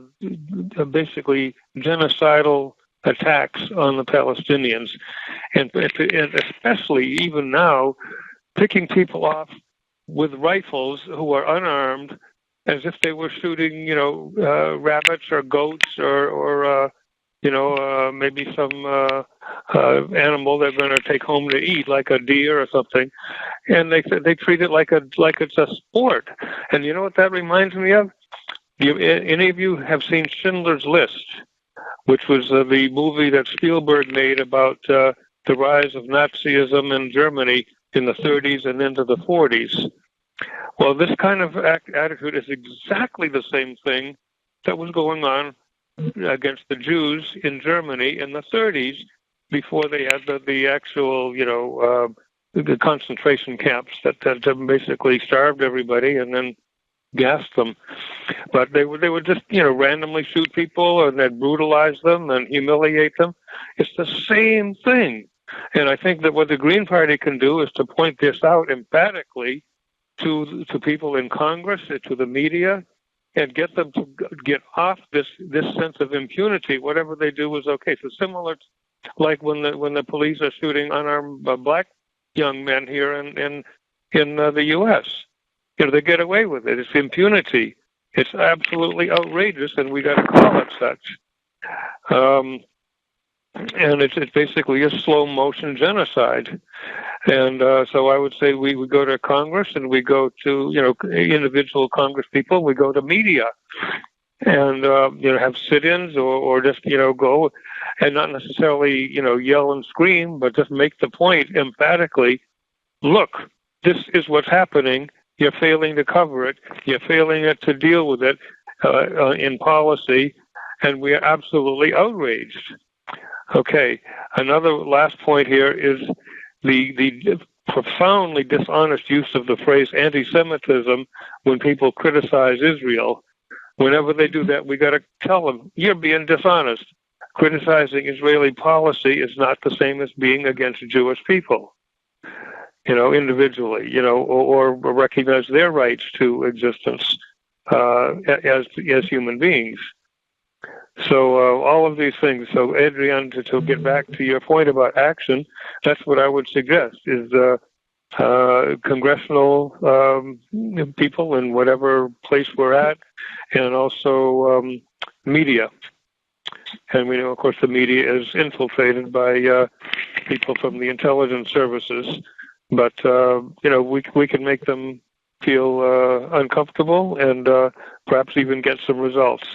D: basically genocidal attacks on the Palestinians, and especially even now, picking people off with rifles who are unarmed, as if they were shooting, rabbits or goats or maybe some animal they're going to take home to eat, like a deer or something, and they treat it like it's a sport. And you know what that reminds me of? Any of you have seen Schindler's List, which was the movie that Spielberg made about the rise of Nazism in Germany in the 30s and into the 40s. Well, this kind of attitude is exactly the same thing that was going on against the Jews in Germany in the 30s, before they had the actual, the concentration camps that basically starved everybody and then gassed them. But they would just, randomly shoot people and then brutalize them and humiliate them. It's the same thing. And I think that what the Green Party can do is to point this out emphatically to people in Congress, to the media, and get them to get off this sense of impunity. Whatever they do is okay. So similar to, like when the police are shooting unarmed black young men here in the U.S. They get away with it. It's impunity. It's absolutely outrageous, and we got to call it such. And it's basically a slow motion genocide. And so I would say we go to Congress and we go to individual Congress people. We go to media, and have sit-ins or just go and not necessarily yell and scream, but just make the point emphatically. Look, this is what's happening. You're failing to cover it. You're failing to deal with it in policy. and we are absolutely outraged. Okay, another last point here is the profoundly dishonest use of the phrase anti-Semitism when people criticize Israel. Whenever they do that, we got to tell them, you're being dishonest. Criticizing Israeli policy is not the same as being against Jewish people, individually, or recognize their rights to existence as human beings. So all of these things. So Adrian, to get back to your point about action, that's what I would suggest is congressional people in whatever place we're at, and also media. And we know, of course, the media is infiltrated by people from the intelligence services. But we can make them feel uncomfortable and perhaps even get some results.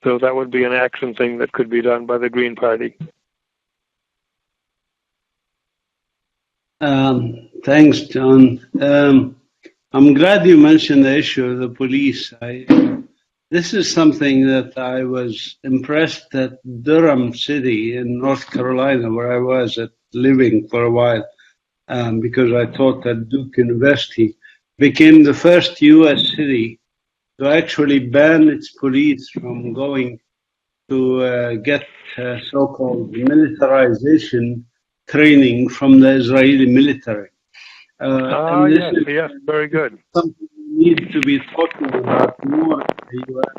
D: So that would be an action thing that could be done by the Green Party.
I: Thanks, John. I'm glad you mentioned the issue of the police. This is something that I was impressed at Durham City in North Carolina, where I was living for a while, because I taught at Duke University, became the first U.S. city to actually ban its police from going to get so-called militarization training from the Israeli military.
D: Yes, very good.
I: Something we need to be talking about more in the U.S.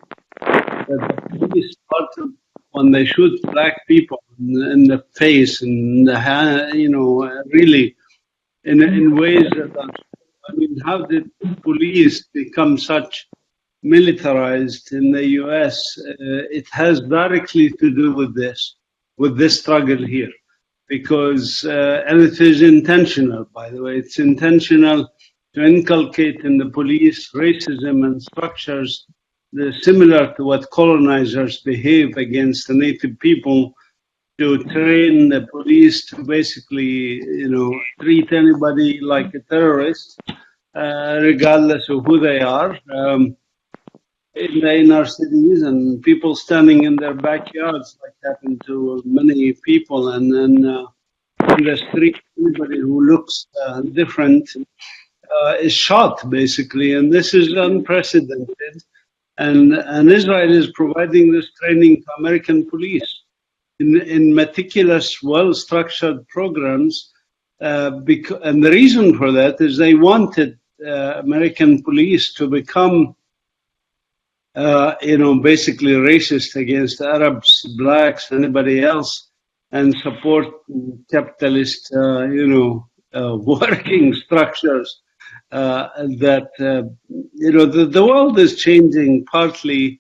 I: That the police started when they shoot black people in the face and the hand, really in ways that how did police become such militarized in the U.S.? It has directly to do with this struggle here, because and it is intentional, by the way. It's intentional to inculcate in the police racism and structures similar to what colonizers behave against the native people, to train the police to basically, treat anybody like a terrorist, regardless of who they are. In our cities, and people standing in their backyards, like happened to many people, and then in the street, anybody who looks different is shot, basically, and this is unprecedented. And Israel is providing this training to American police in meticulous, well-structured programs, and the reason for that is they wanted American police to become basically racist against Arabs, blacks, anybody else, and support capitalist, working structures that, the world is changing partly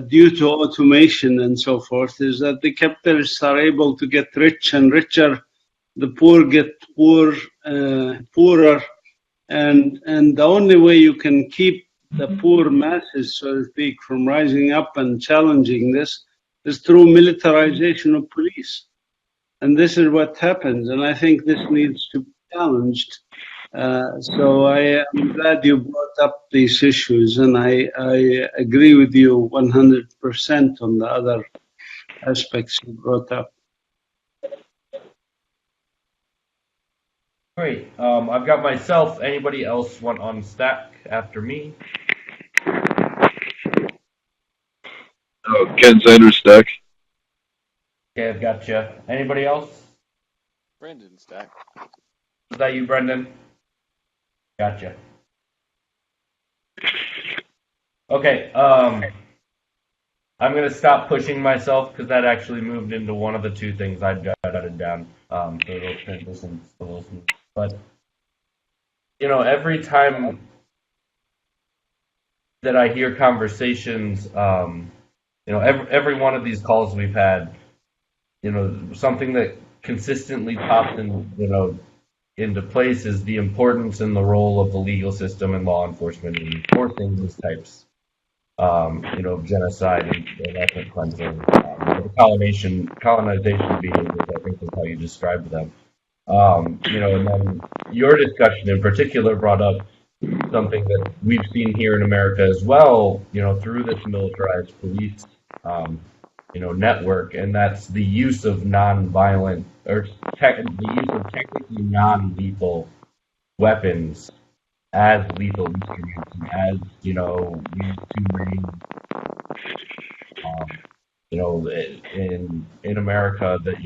I: due to automation and so forth, is that the capitalists are able to get rich and richer, the poor get poorer, and the only way you can keep the poor masses, so to speak, from rising up and challenging this is through militarization of police. And this is what happens, and I think this needs to be challenged. So I am glad you brought up these issues, and I agree with you 100% on the other aspects you brought up.
A: Great. I've got myself. Anybody else want on stack after me?
K: Ken Sanders stack.
A: Okay, I've got you. Anybody else?
L: Brendan stack.
A: Is that you, Brendan? Gotcha. Okay. I'm gonna stop pushing myself because that actually moved into one of the two things I jotted down. So it'll transition a little smooth. But every time that I hear conversations, every one of these calls we've had, something that consistently pops into place is the importance and the role of the legal system and law enforcement in enforcing these types, of genocide and ethnic cleansing, the colonization behaviors, I think is how you described them. And then your discussion in particular brought up something that we've seen here in America as well, through this militarized police network, and that's the use of non-violent or the use of technically non-lethal weapons as lethal instruments, and as these two main, in America, that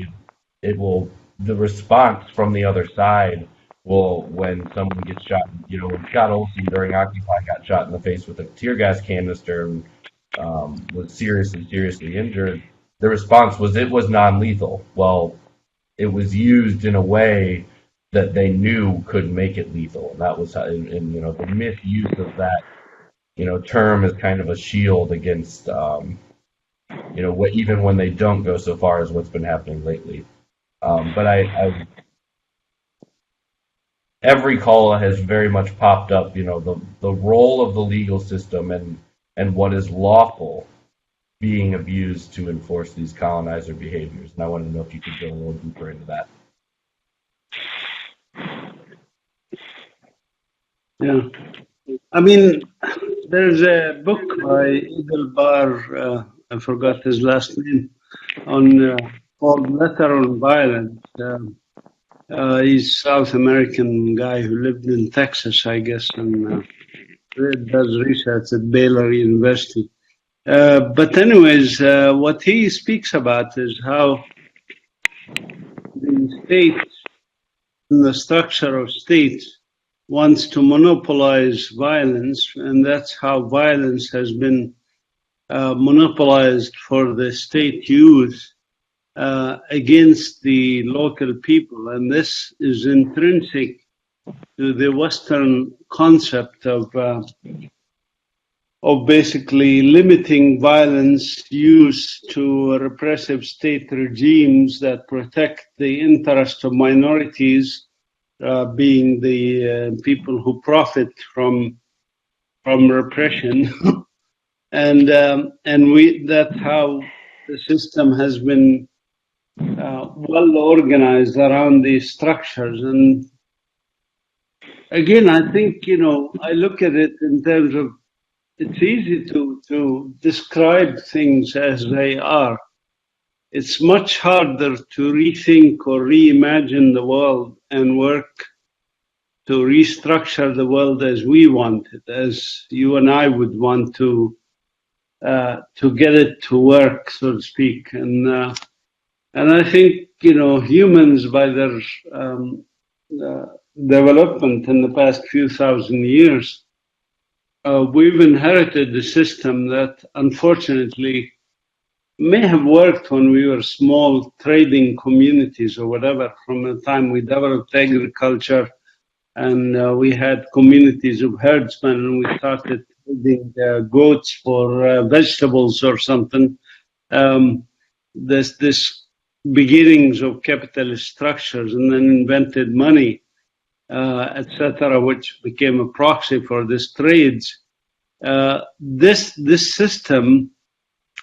A: the response from the other side will, when someone gets shot, when Scott Olsen during Occupy got shot in the face with a tear gas canister and was seriously injured, the response was it was non-lethal. Well, it was used in a way that they knew could make it lethal, and that was how, the misuse of that term is kind of a shield against even when they don't go so far as what's been happening lately. But every call has very much popped up, the role of the legal system and what is lawful being abused to enforce these colonizer behaviors. And I want to know if you could go a little deeper into that.
I: Yeah. I mean, there's a book by Eagle Bar, I forgot his last name, called Letter on Violence. He's a South American guy who lived in Texas, I guess, and does research at Baylor University. But anyways, what he speaks about is how the state, the structure of states, wants to monopolize violence, and that's how violence has been monopolized for the state use against the local people. And this is intrinsic to the Western concept of basically limiting violence use to repressive state regimes that protect the interest of minorities, being the people who profit from repression, and that's how the system has been well organized around these structures. And again, I think I look at it in terms of it's easy to describe things as they are. It's much harder to rethink or reimagine the world and work to restructure the world as we want it, as you and I would want to get it to work, so to speak. And I think humans, by their development in the past few thousand years, we've inherited a system that unfortunately may have worked when we were small trading communities or whatever, from the time we developed agriculture and we had communities of herdsmen and we started trading goats for vegetables or something. There's this beginnings of capitalist structures, and then invented money, etc., which became a proxy for these trades. This system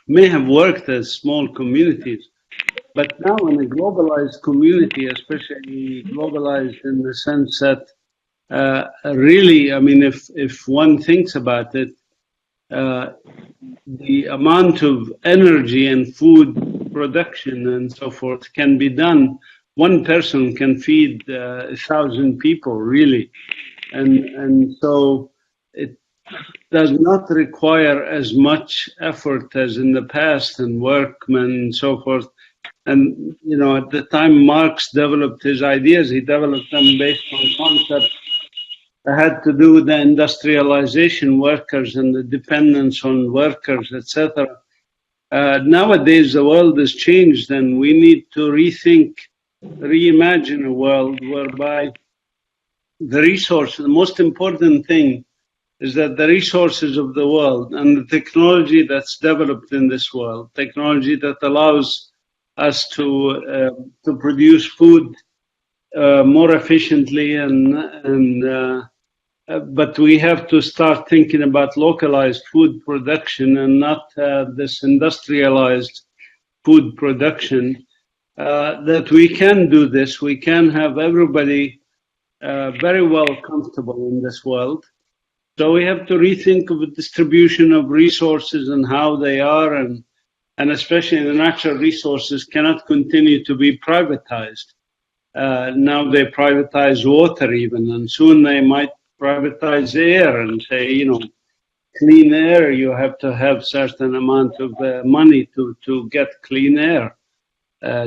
I: may have worked as small communities, but now in a globalized community, especially globalized in the sense that really, I mean, if one thinks about it, the amount of energy and food production and so forth can be done. One person can feed 1,000 people, really, and so it does not require as much effort as in the past, and workmen and so forth. And at the time Marx developed his ideas, he developed them based on concepts that had to do with the industrialization workers and the dependence on workers, etc. Nowadays, the world has changed, and we need to reimagine a world whereby the most important thing is that the resources of the world and the technology that's developed in this world, technology that allows us to produce food more efficiently, but we have to start thinking about localized food production and not this industrialized food production. That we can do this, we can have everybody very well comfortable in this world. So we have to rethink of the distribution of resources and how they are, and and especially the natural resources cannot continue to be privatized. Now they privatize water even, and soon they might privatize air and say, clean air, you have to have certain amount of money to get clean air,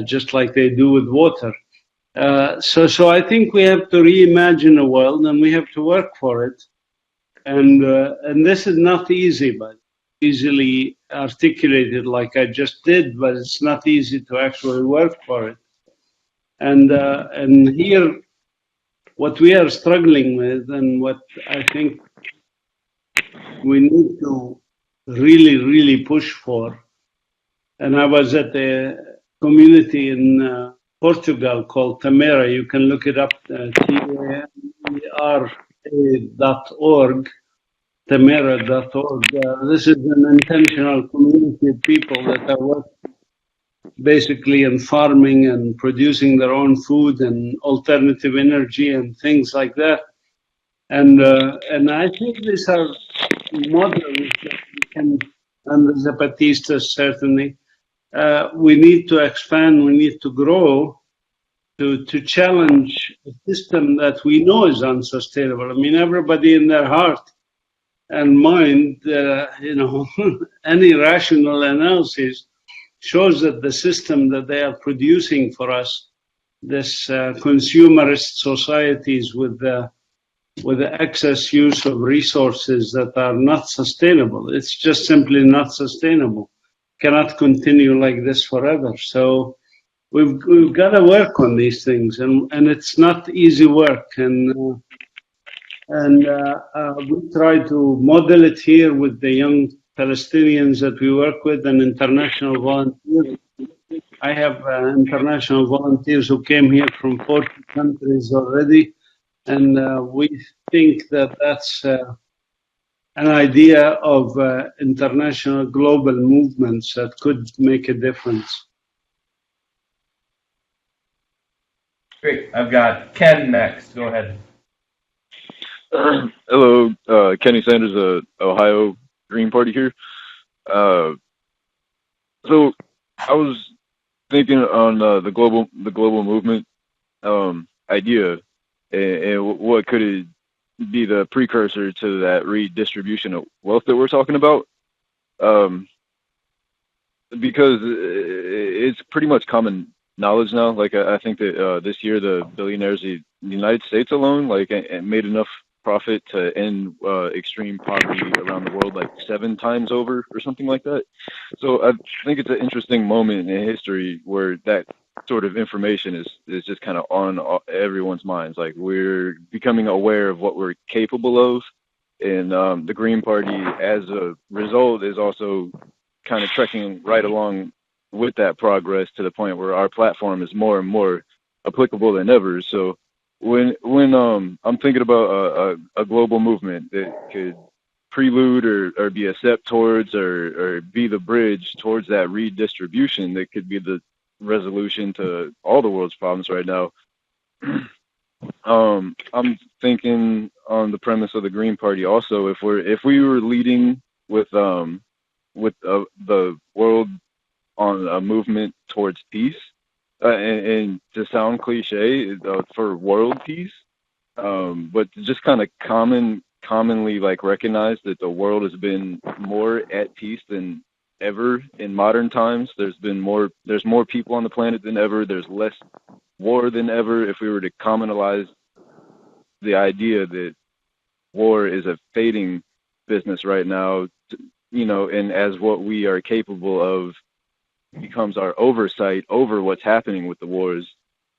I: just like they do with water. So I think we have to reimagine the world, and we have to work for it. And this is not easy, but easily articulated like I just did, but it's not easy to actually work for it. And here, what we are struggling with, and what I think we need to really, really push for. And I was at a community in Portugal called Tamera. You can look it up, tamera.org, tamera.org. This is an intentional community of people that are working basically in farming and producing their own food and alternative energy and things like that. And I think these are models that we can, and the Zapatistas certainly, we need to expand, we need to grow to challenge a system that we know is unsustainable. I mean, everybody in their heart and mind, any rational analysis shows that the system that they are producing for us, this consumerist societies with the excess use of resources that are not sustainable. It's just simply not sustainable. Cannot continue like this forever. So we've got to work on these things, and it's not easy work. And we try to model it here with the young Palestinians that we work with and international volunteers. I have international volunteers who came here from 40 countries already. And we think that that's an idea of international global movements that could make a difference.
A: Great. I've got Ken next. Go ahead.
K: Hello, Kenny Sanders, Ohio Green Party here. So I was thinking on the global movement idea. And what could it be the precursor to that redistribution of wealth that we're talking about? Because it's pretty much common knowledge now. Like I think that this year the billionaires in the United States alone made enough profit to end extreme poverty around the world 7 times over or something like that. So I think it's an interesting moment in history where that sort of information is just kind of on everyone's minds. Like we're becoming aware of what we're capable of, and the Green Party, as a result, is also kind of trekking right along with that progress to the point where our platform is more and more applicable than ever. So when I'm thinking about a global movement that could prelude or be a step towards or be the bridge towards that redistribution that could be the resolution to all the world's problems right now. I'm thinking on the premise of the Green Party also, if we were leading with the world on a movement towards peace, and to sound cliche, for world peace, but to just kind of commonly recognize that the world has been more at peace than ever in modern times. There's more people on the planet than ever. There's less war than ever. If we were to commonalize the idea that war is a fading business right now, and as what we are capable of becomes our oversight over what's happening with the wars,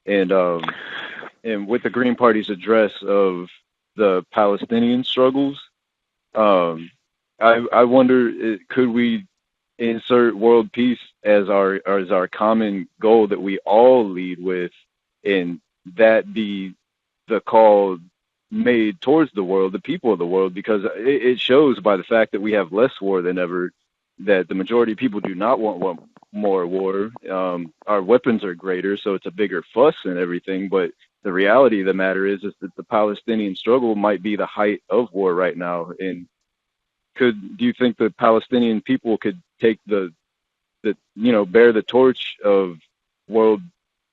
K: and with the Green Party's address of the Palestinian struggles, I wonder, could we insert world peace as our common goal that we all lead with, and that be the call made towards the world, the people of the world, because it shows by the fact that we have less war than ever that the majority of people do not want more war. Our weapons are greater, so it's a bigger fuss and everything, but the reality of the matter is that the Palestinian struggle might be the height of war right now. And do you think the Palestinian people could take the that bear the torch of world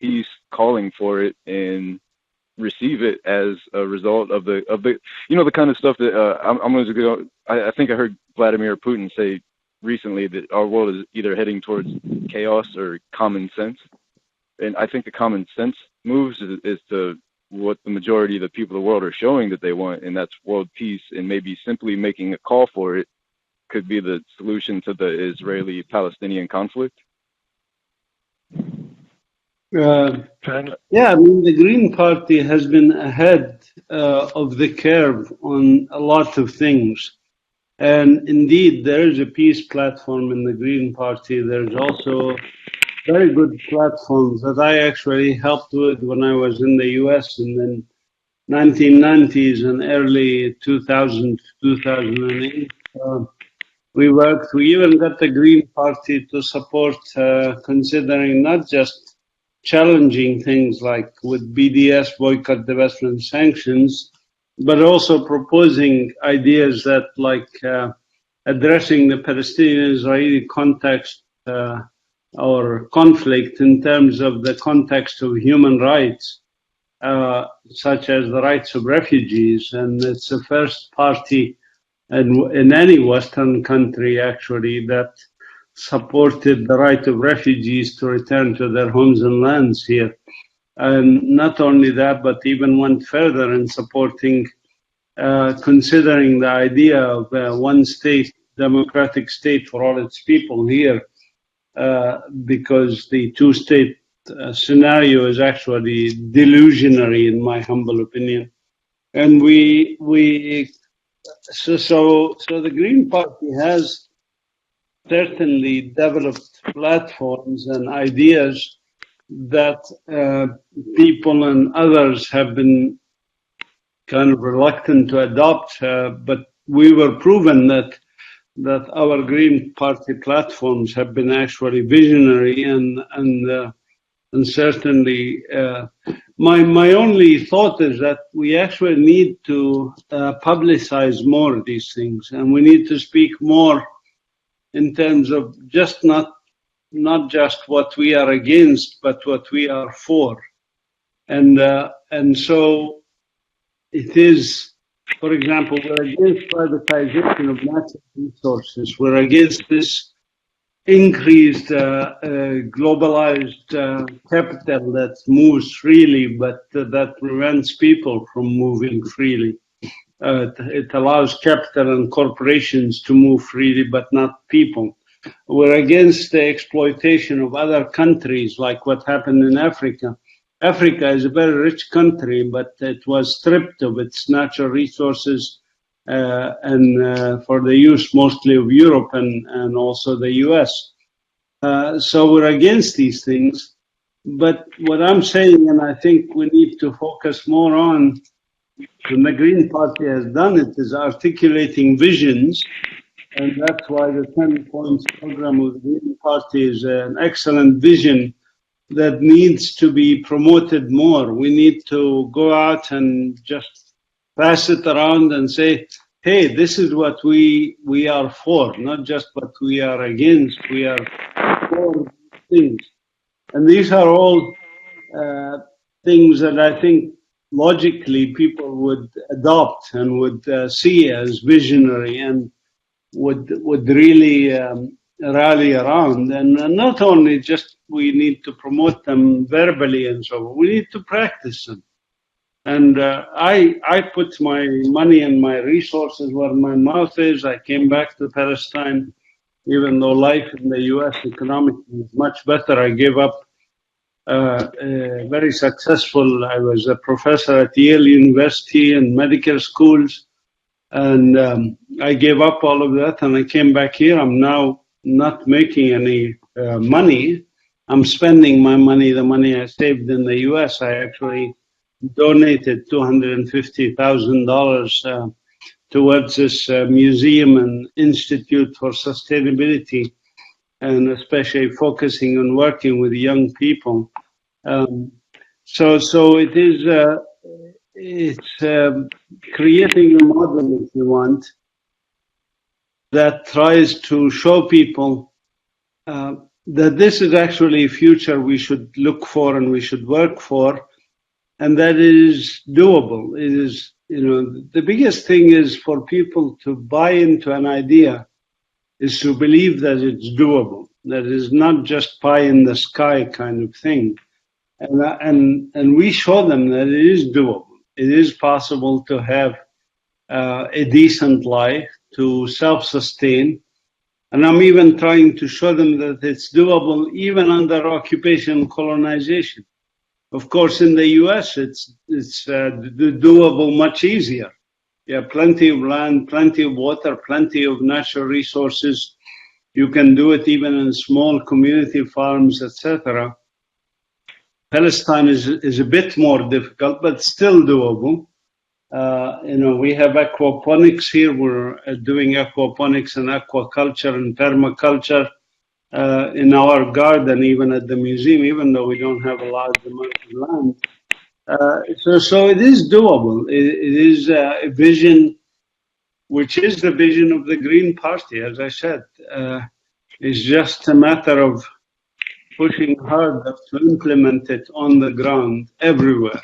K: peace, calling for it, and receive it as a result of the the kind of stuff that I'm going to go. I think I heard Vladimir Putin say recently that our world is either heading towards chaos or common sense, and I think the common sense moves is to what the majority of the people of the world are showing that they want, and that's world peace, and maybe simply making a call for it could be the solution to the Israeli-Palestinian conflict.
I: Yeah, I mean, the Green Party has been ahead of the curve on a lot of things. And indeed, there is a peace platform in the Green Party. There's also very good platforms that I actually helped with when I was in the US in the 1990s and early 2000, 2008. We even got the Green Party to support considering not just challenging things like with BDS, boycott, divestment, sanctions, but also proposing ideas that like addressing the Palestinian-Israeli context or conflict in terms of the context of human rights, such as the rights of refugees. And it's the first party in any Western country, actually, that supported the right of refugees to return to their homes and lands here. And not only that, but even went further in supporting, considering the idea of one state, democratic state for all its people here, because the two-state scenario is actually delusionary, in my humble opinion. And so the Green Party has certainly developed platforms and ideas that people and others have been kind of reluctant to adopt, but we were proven that our Green Party platforms have been actually visionary and certainly my only thought is that we actually need to publicize more of these things, and we need to speak more in terms of just not just what we are against, but what we are for. And so it is, for example, we're against privatization of natural resources. We're against this increased globalized capital that moves freely, but that prevents people from moving freely. It allows capital and corporations to move freely, but not people. We're against the exploitation of other countries, like what happened in Africa. Africa is a very rich country, but it was stripped of its natural resources and for the use mostly of Europe and also the US. So we're against these things. But what I'm saying, and I think we need to focus more on, and the Green Party has done it, is articulating visions. And that's why the 10 points program of the Green Party is an excellent vision that needs to be promoted more. We need to go out and just pass it around and say, hey, this is what we are for, not just what we are against. We are for things. And these are all things that I think logically people would adopt and would see as visionary and would really rally around. And not only just we need to promote them verbally and so on, we need to practice them. And I put my money and my resources where my mouth is. I came back to Palestine, even though life in the US economically is much better. I gave up very successful. I was a professor at Yale University and medical schools. And I gave up all of that and I came back here. I'm now not making any money. I'm spending my money, the money I saved in the US. I actually donated $250,000 towards this museum and Institute for Sustainability, and especially focusing on working with young people. So it is, it's creating a model, if you want, that tries to show people that this is actually a future we should look for and we should work for, and that is doable. It is, the biggest thing is for people to buy into an idea is to believe that it's doable, that is not just pie in the sky kind of thing. And we show them that it is doable. It is possible to have a decent life, to self-sustain. And I'm even trying to show them that it's doable even under occupation colonization. Of course, in the US, it's doable much easier. You have plenty of land, plenty of water, plenty of natural resources. You can do it even in small community farms, etc. Palestine is a bit more difficult, but still doable. We have aquaponics here. We're doing aquaponics and aquaculture and permaculture in our garden, even at the museum, even though we don't have a large amount of land. So it is doable. It is a vision, which is the vision of the Green Party, as I said. It's just a matter of pushing harder to implement it on the ground everywhere.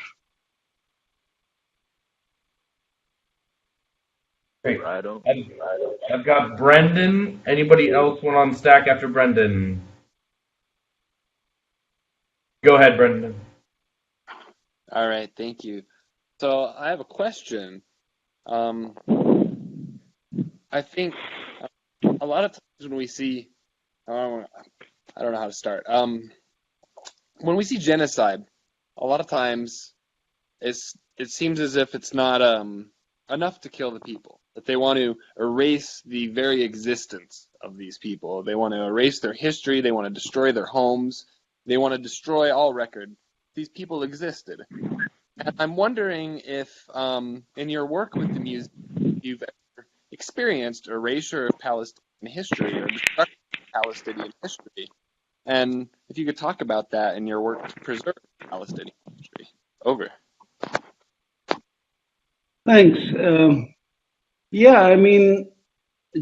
A: Great. I've got Brendan. Anybody else want on stack after Brendan? Go ahead, Brendan.
L: All right, thank you. So I have a question. I think a lot of times when we see, I don't know how to start. When we see genocide, a lot of times it seems as if it's not enough to kill the people, that they want to erase the very existence of these people. They want to erase their history. They want to destroy their homes. They want to destroy all record. These people existed. And I'm wondering if in your work with the museum, you've ever experienced erasure of Palestinian history or destruction of Palestinian history. And if you could talk about that in your work to preserve Palestinian history. Over.
I: Thanks. Yeah, I mean,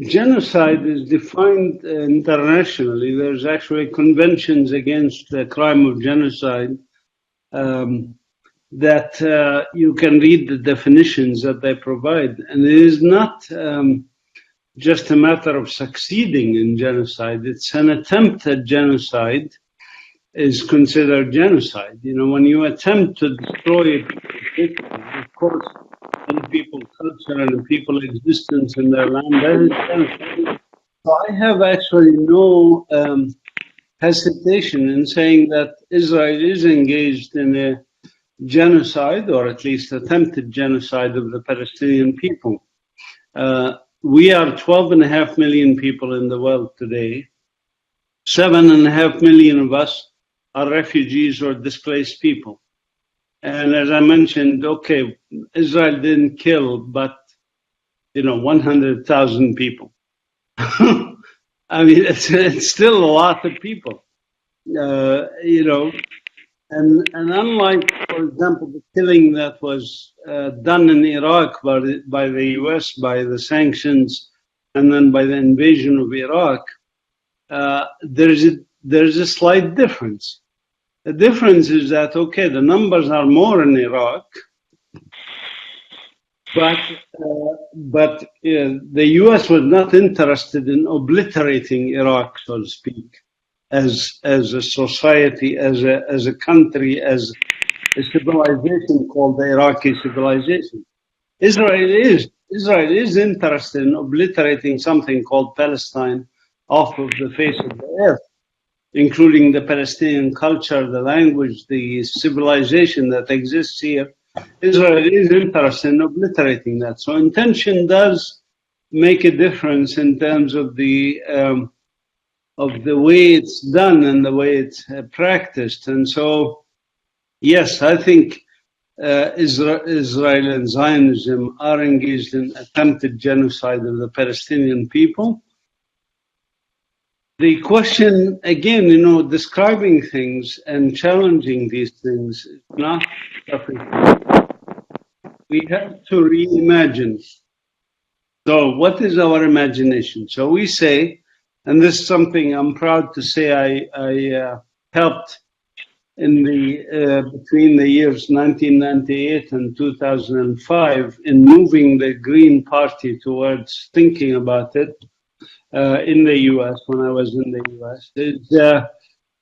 I: genocide is defined internationally. There's actually conventions against the crime of genocide that you can read the definitions that they provide. And it is not just a matter of succeeding in genocide. It's an attempt at genocide is considered genocide. When you attempt to destroy of course, and people's culture and people's existence in their land, that is genocide. So I have actually no hesitation in saying that Israel is engaged in a genocide, or at least attempted genocide of the Palestinian people. We are 12.5 million people in the world today. 7.5 million of us are refugees or displaced people. And as I mentioned, okay, Israel didn't kill, but 100,000 people. I mean, it's still a lot of people, And unlike, for example, the killing that was done in Iraq by the US, by the sanctions, and then by the invasion of Iraq, there's a slight difference. The difference is that, okay, the numbers are more in Iraq, but the US was not interested in obliterating Iraq, so to speak, as a society, as a country, as a civilization called the Iraqi civilization. Israel is interested in obliterating something called Palestine off of the face of the earth, including the Palestinian culture, the language, the civilization that exists here. Israel is interested in obliterating that. So intention does make a difference in terms of the way it's done and the way it's practiced. And so, yes, I think Israel and Zionism are engaged in attempted genocide of the Palestinian people. The question, again, describing things and challenging these things is not sufficient. We have to reimagine. So what is our imagination? So we say And this is something I'm proud to say I helped in the between the years 1998 and 2005 in moving the Green Party towards thinking about it in the U.S. when I was in the U.S. is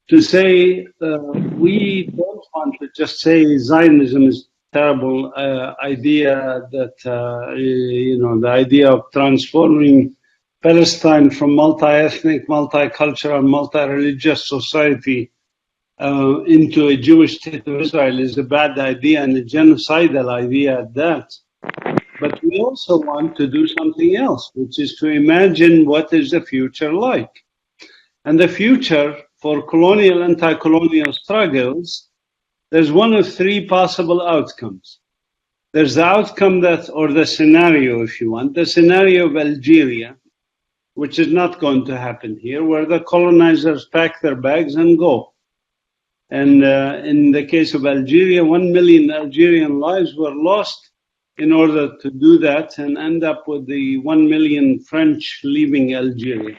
I: to say we don't want to just say Zionism is a terrible idea that the idea of transforming Palestine from multi-ethnic, multicultural, multi-religious society into a Jewish state of Israel is a bad idea and a genocidal idea at that. But we also want to do something else, which is to imagine what is the future like. And the future for colonial, anti-colonial struggles, there's one of three possible outcomes. There's the outcome that, or the scenario, if you want, the scenario of Algeria, which is not going to happen here, where the colonizers pack their bags and go. And in the case of Algeria, 1 million Algerian lives were lost in order to do that and end up with the 1 million French leaving Algeria.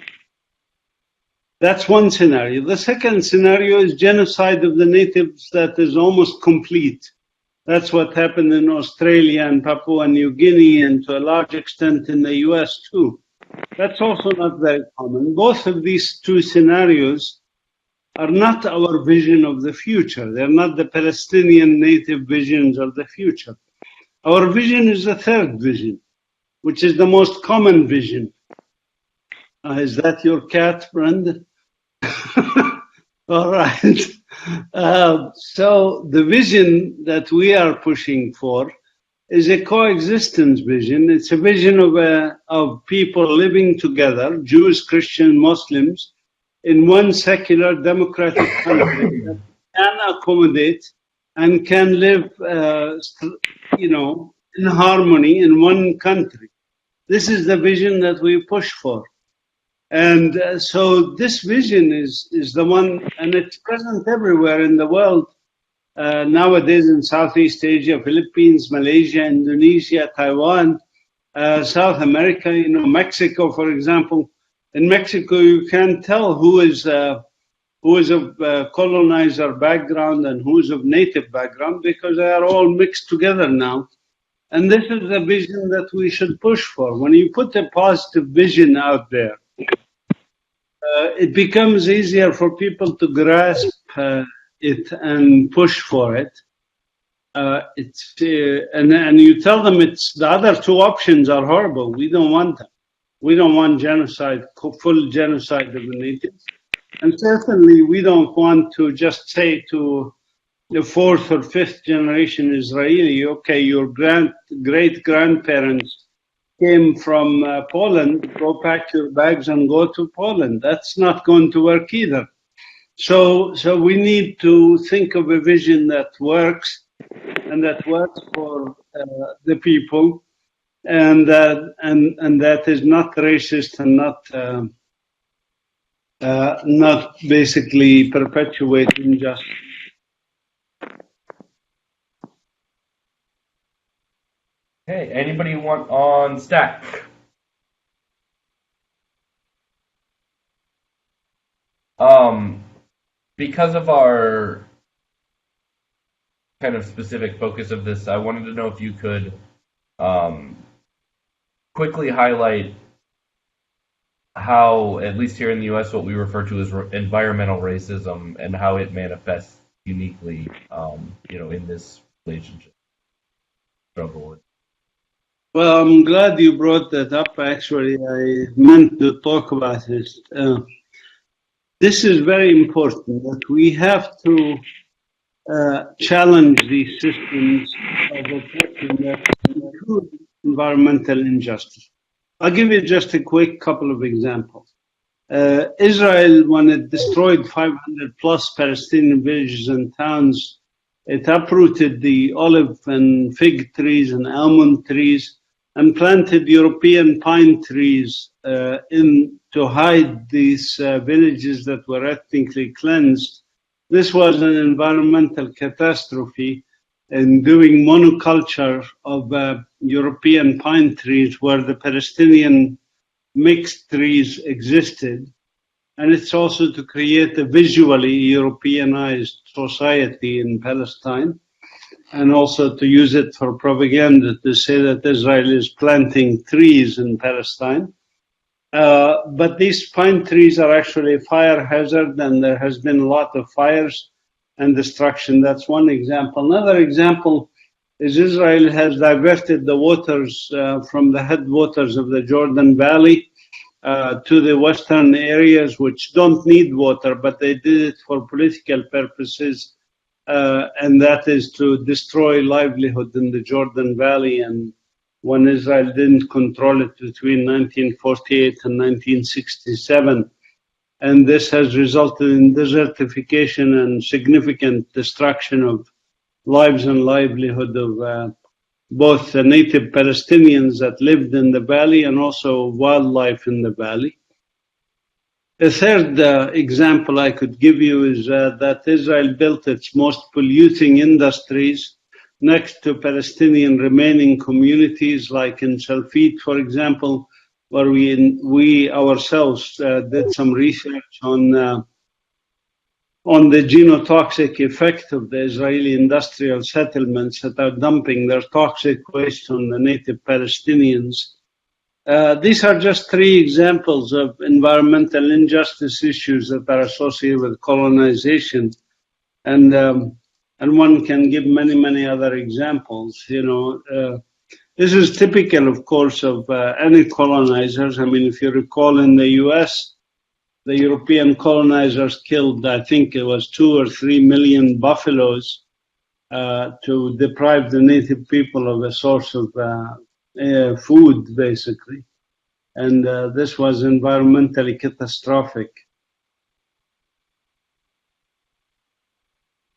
I: That's one scenario. The second scenario is genocide of the natives that is almost complete. That's what happened in Australia and Papua New Guinea and to a large extent in the US too. That's also not very common. Both of these two scenarios are not our vision of the future. They're not the Palestinian native visions of the future. Our vision is the third vision, which is the most common vision. Is that your cat, Brendan? All right. So the vision that we are pushing for is a coexistence vision. It's a vision of people living together, Jews, Christians, Muslims, in one secular democratic country that can accommodate and can live, in harmony in one country. This is the vision that we push for. And so this vision is the one, and it's present everywhere in the world nowadays in Southeast Asia, Philippines, Malaysia, Indonesia, Taiwan, South America, Mexico, for example. In Mexico, you can't tell who is of colonizer background and who's of native background because they are all mixed together now. And this is the vision that we should push for. When you put a positive vision out there, it becomes easier for people to grasp it and push for it. And you tell them the other two options are horrible. We don't want them. We don't want genocide, full genocide of the natives. And certainly we don't want to just say to the fourth or fifth generation Israeli, okay, your great-grandparents came from Poland, go pack your bags and go to Poland. That's not going to work either. So we need to think of a vision that works and that works for the people and that is not racist and not basically perpetuate injustice.
A: Hey, anybody want on stack? Because of our kind of specific focus of this, I wanted to know if you could quickly highlight how, at least here in the U.S., what we refer to as environmental racism and how it manifests uniquely, in this relationship struggle.
I: Well, I'm glad you brought that up. Actually, I meant to talk about this. This is very important that we have to challenge these systems of oppression that include environmental injustice. I'll give you just a quick couple of examples. Israel, when it destroyed 500 plus Palestinian villages and towns, it uprooted the olive and fig trees and almond trees and planted European pine trees to hide these villages that were ethnically cleansed. This was an environmental catastrophe in doing monoculture of European pine trees where the Palestinian mixed trees existed. and it's also to create a visually Europeanized society in Palestine, and also to use it for propaganda to say that Israel is planting trees in Palestine. But these pine trees are actually a fire hazard, and there has been a lot of fires and destruction. That's one example. Another example is Israel has diverted the waters from the headwaters of the Jordan Valley to the western areas which don't need water, but they did it for political purposes, and that is to destroy livelihood in the Jordan Valley. And when Israel didn't control it between 1948 and 1967, and this has resulted in desertification and significant destruction of lives and livelihood of both the native Palestinians that lived in the valley and also wildlife in the valley. A third example I could give you is that Israel built its most polluting industries next to Palestinian remaining communities, like in Salfit, for example, where we ourselves did some research on the genotoxic effect of the Israeli industrial settlements that are dumping their toxic waste on the native Palestinians. These are just three examples of environmental injustice issues that are associated with colonization, and one can give many, many other examples. This is typical, of course, of any colonizers. I mean, if you recall, in the U.S., the European colonizers killed, I think it was 2 or 3 million buffaloes to deprive the native people of a source of food, basically. And this was environmentally catastrophic.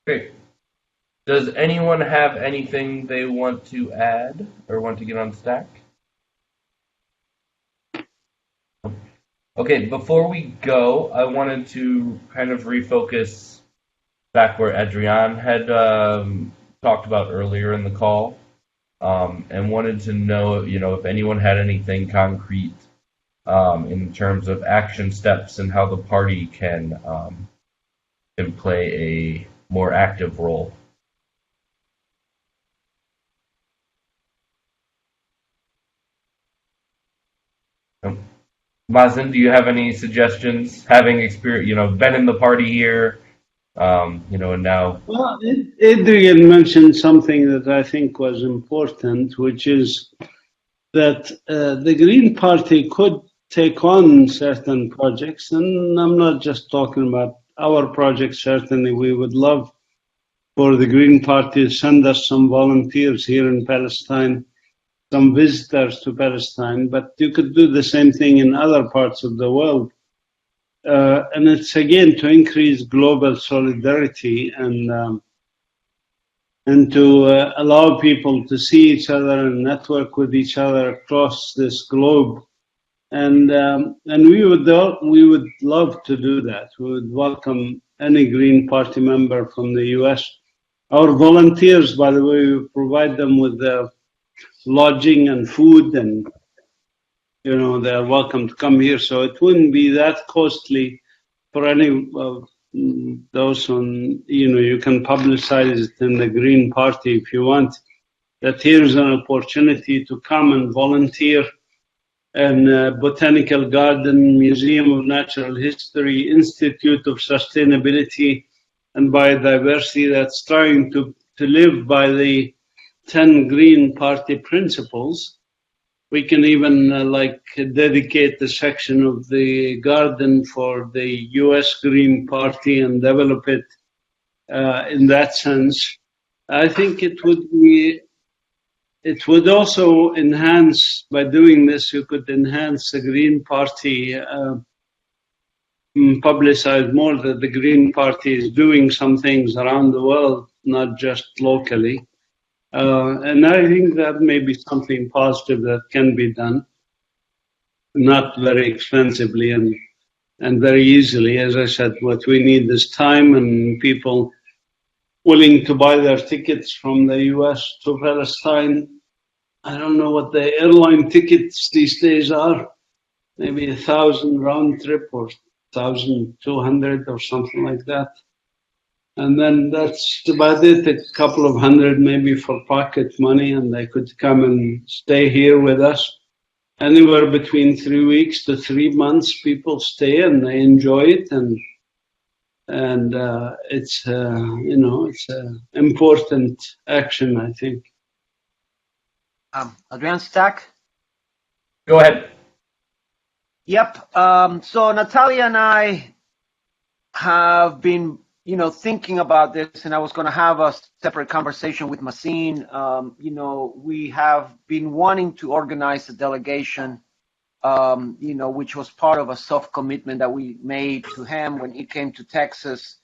A: Great. Does anyone have anything they want to add or want to get on stack? Okay, before we go, I wanted to kind of refocus back where Adrian had talked about earlier in the call, and wanted to know, if anyone had anything concrete in terms of action steps and how the party can play a more active role. Mazin, do you have any suggestions? Having experience, been in the party here, and now.
I: Well, Adrian mentioned something that I think was important, which is that the Green Party could take on certain projects, and I'm not just talking about our project. Certainly, we would love for the Green Party to send us some volunteers here in Palestine, some visitors to Palestine, but you could do the same thing in other parts of the world. And it's again to increase global solidarity and to allow people to see each other and network with each other across this globe. And we would love to do that. We would welcome any Green Party member from the U.S. Our volunteers, by the way, we provide them with lodging and food, and they are welcome to come here. So it wouldn't be that costly for any of those on. You can publicize it in the Green Party if you want. That here's an opportunity to come and volunteer in Botanical Garden, Museum of Natural History, Institute of Sustainability and Biodiversity, that's trying to live by the 10 Green Party principles. We can even dedicate the section of the garden for the U.S. Green Party and develop it in that sense. I think it would also enhance, by doing this, you could enhance the Green Party, publicize more that the Green Party is doing some things around the world, not just locally. And I think that may be something positive that can be done, not very expensively and very easily. As I said, what we need is time and people willing to buy their tickets from the U.S. to Palestine. I don't know what the airline tickets these days are, maybe 1,000 round trip or 1,200 or something like that. And then that's about it, a couple of hundred maybe for pocket money, and they could come and stay here with us. Anywhere between 3 weeks to 3 months, people stay and they enjoy it, and it's it's an important action, I think.
J: Adrian Stack.
A: Go ahead.
J: Yep. So Natalia and I have been, thinking about this, and I was going to have a separate conversation with Mazin. We have been wanting to organize a delegation, which was part of a soft commitment that we made to him when he came to Texas,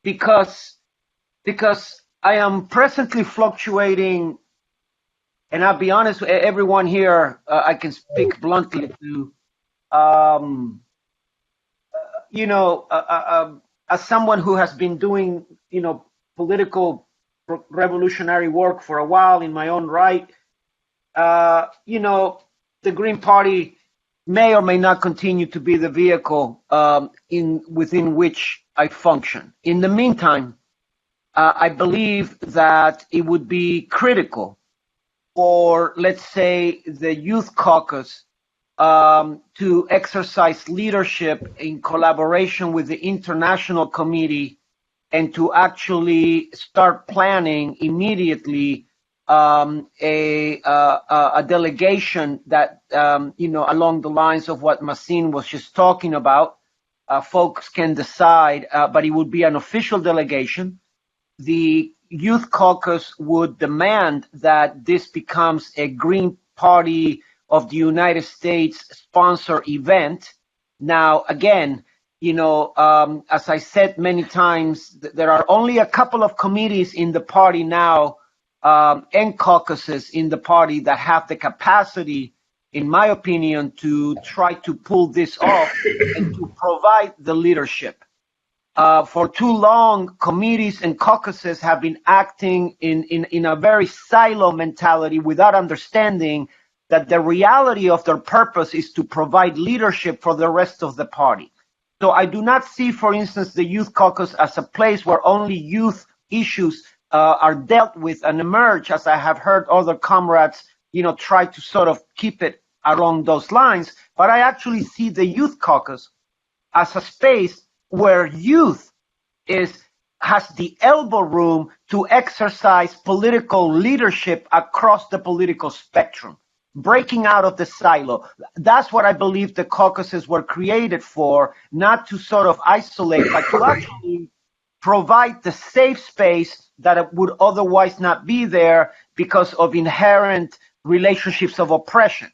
J: because I am presently fluctuating, and I'll be honest with everyone here, I can speak bluntly to, as someone who has been doing, political revolutionary work for a while in my own right, the Green Party may or may not continue to be the vehicle within which I function. In the meantime, I believe that it would be critical for, let's say, the Youth Caucus to exercise leadership in collaboration with the International Committee and to actually start planning immediately a delegation that, along the lines of what Mazin was just talking about. Folks can decide, but it would be an official delegation. The Youth Caucus would demand that this becomes a Green Party of the United States sponsor event. Now, again, as I said many times, there are only a couple of committees in the party now and caucuses in the party that have the capacity, in my opinion, to try to pull this off and to provide the leadership. For too long, committees and caucuses have been acting in a very silo mentality without understanding that the reality of their purpose is to provide leadership for the rest of the party. So I do not see, for instance, the Youth Caucus as a place where only youth issues are dealt with and emerge, as I have heard other comrades, try to sort of keep it along those lines. But I actually see the Youth Caucus as a space where youth has the elbow room to exercise political leadership across the political spectrum, breaking out of the silo. That's what I believe the caucuses were created for, not to sort of isolate, but to actually provide the safe space that would otherwise not be there because of inherent relationships of oppression.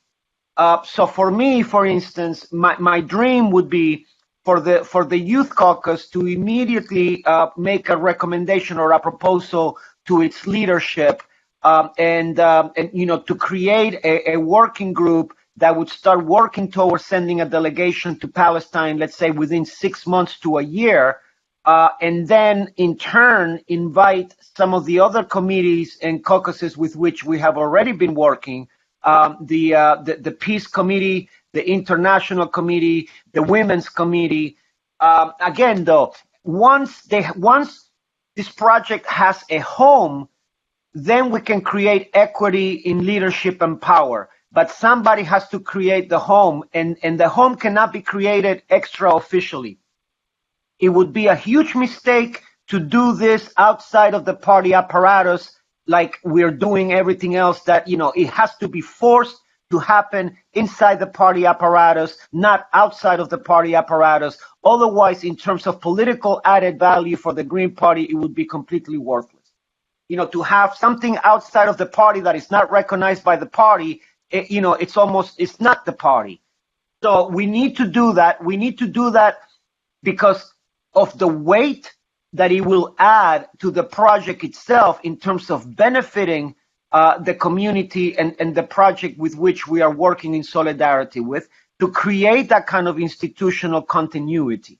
J: So for me, for instance, my dream would be for the Youth Caucus to immediately make a recommendation or a proposal to its leadership, and to create a working group that would start working towards sending a delegation to Palestine, let's say within 6 months to a year, and then in turn invite some of the other committees and caucuses with which we have already been working, the Peace Committee, the International Committee, the Women's Committee. Again, though, once this project has a home, then we can create equity in leadership and power. But somebody has to create the home, and the home cannot be created extra officially. It would be a huge mistake to do this outside of the party apparatus, like we're doing everything else that, it has to be forced to happen inside the party apparatus, not outside of the party apparatus. Otherwise, in terms of political added value for the Green Party, it would be completely worthless. To have something outside of the party that is not recognized by the party, it's not the party. So we need to do that. We need to do that because of the weight that it will add to the project itself in terms of benefiting the community and the project with which we are working in solidarity with, to create that kind of institutional continuity.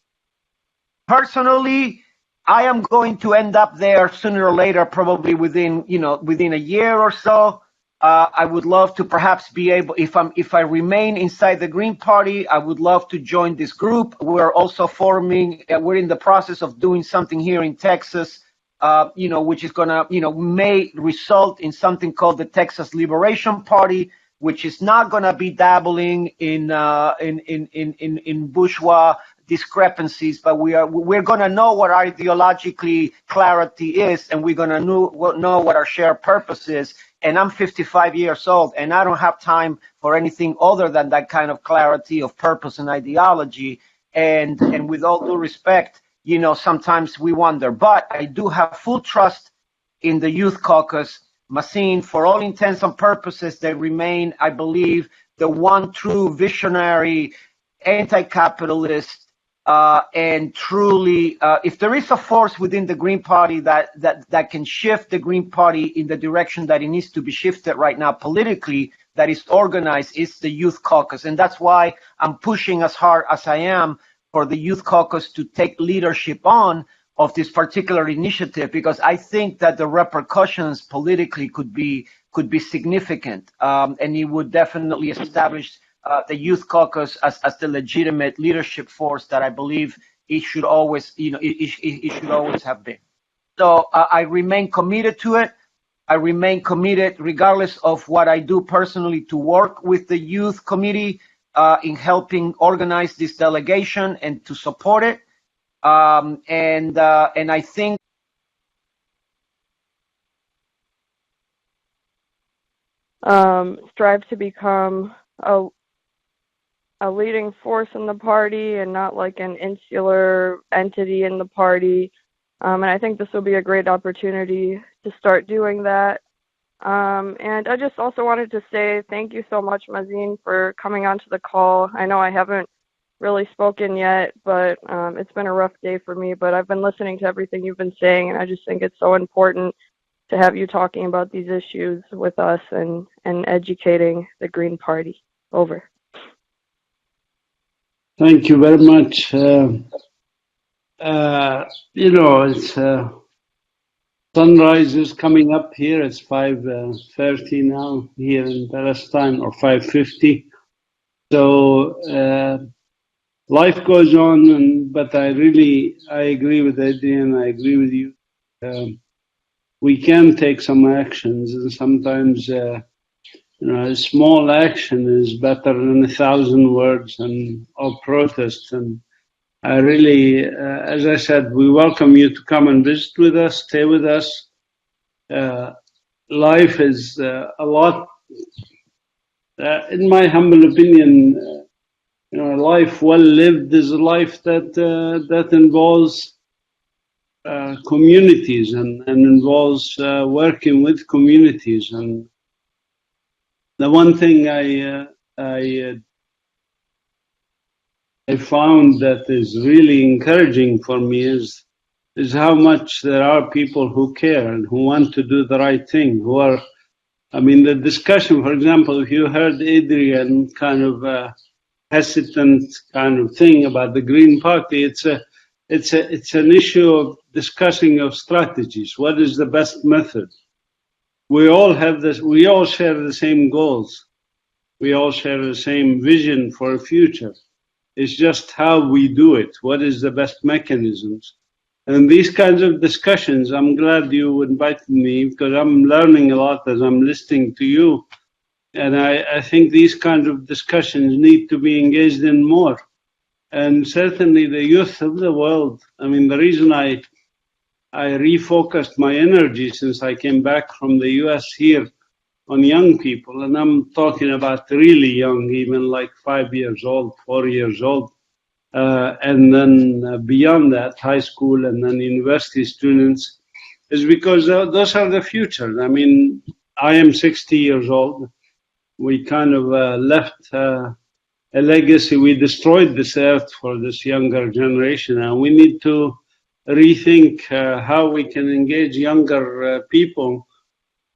J: Personally, I am going to end up there sooner or later, probably within a year or so. I would love to perhaps be able, if I remain inside the Green Party, I would love to join this group. We're also we're in the process of doing something here in Texas, which is gonna, may result in something called the Texas Liberation Party, which is not gonna be dabbling in bourgeois discrepancies, but we're gonna know what our ideologically clarity is, and we're gonna know what our shared purpose is. And I'm 55 years old, and I don't have time for anything other than that kind of clarity of purpose and ideology. And with all due respect, sometimes we wonder. But I do have full trust in the Youth Caucus. Mazin, for all intents and purposes, they remain, I believe, the one true visionary, anti-capitalist, and truly, if there is a force within the Green Party that can shift the Green Party in the direction that it needs to be shifted right now politically, that is organized, is the Youth Caucus. And that's why I'm pushing as hard as I am for the Youth Caucus to take leadership on of this particular initiative, because I think that the repercussions politically could be significant, and it would definitely establish the Youth Caucus as the legitimate leadership force that I believe it should always, it should always have been. So I remain committed to it. I remain committed, regardless of what I do personally, to work with the Youth Committee in helping organize this delegation and to support it. And I think
E: strive to become a leading force in the party and not like an insular entity in the party. And I think this will be a great opportunity to start doing that. And I just also wanted to say thank you so much, Mazin, for coming onto the call. I know I haven't really spoken yet, but it's been a rough day for me, but I've been listening to everything you've been saying, and I just think it's so important to have you talking about these issues with us and educating the Green Party. Over.
I: Thank you very much. It's sunrise is coming up here. It's 5:30 now here in Palestine, or 5:50. So life goes on, but I agree with Adrian. I agree with you. We can take some actions, and sometimes a small action is better than 1,000 words of protest. And I really, as I said, we welcome you to come and visit with us, stay with us. Life is a lot, in my humble opinion, a life well lived is a life that involves communities and involves working with communities. And the one thing I found that is really encouraging for me is how much there are people who care and who want to do the right thing, the discussion, for example, if you heard Adrian kind of hesitant kind of thing about the Green Party, it's an issue of discussing of strategies. What is the best method? We all have this. We all share the same goals. We all share the same vision for the future. It's just how we do it. What is the best mechanisms? And these kinds of discussions, I'm glad you invited me, because I'm learning a lot as I'm listening to you. And I think these kinds of discussions need to be engaged in more. And certainly the youth of the world. The reason I refocused my energy since I came back from the US here on young people, and I'm talking about really young, even like 5 years old, 4 years old, and then beyond that, high school and then university students, is because those are the future. I am 60 years old. We kind of left a legacy. We destroyed this earth for this younger generation, and we need to rethink how we can engage younger people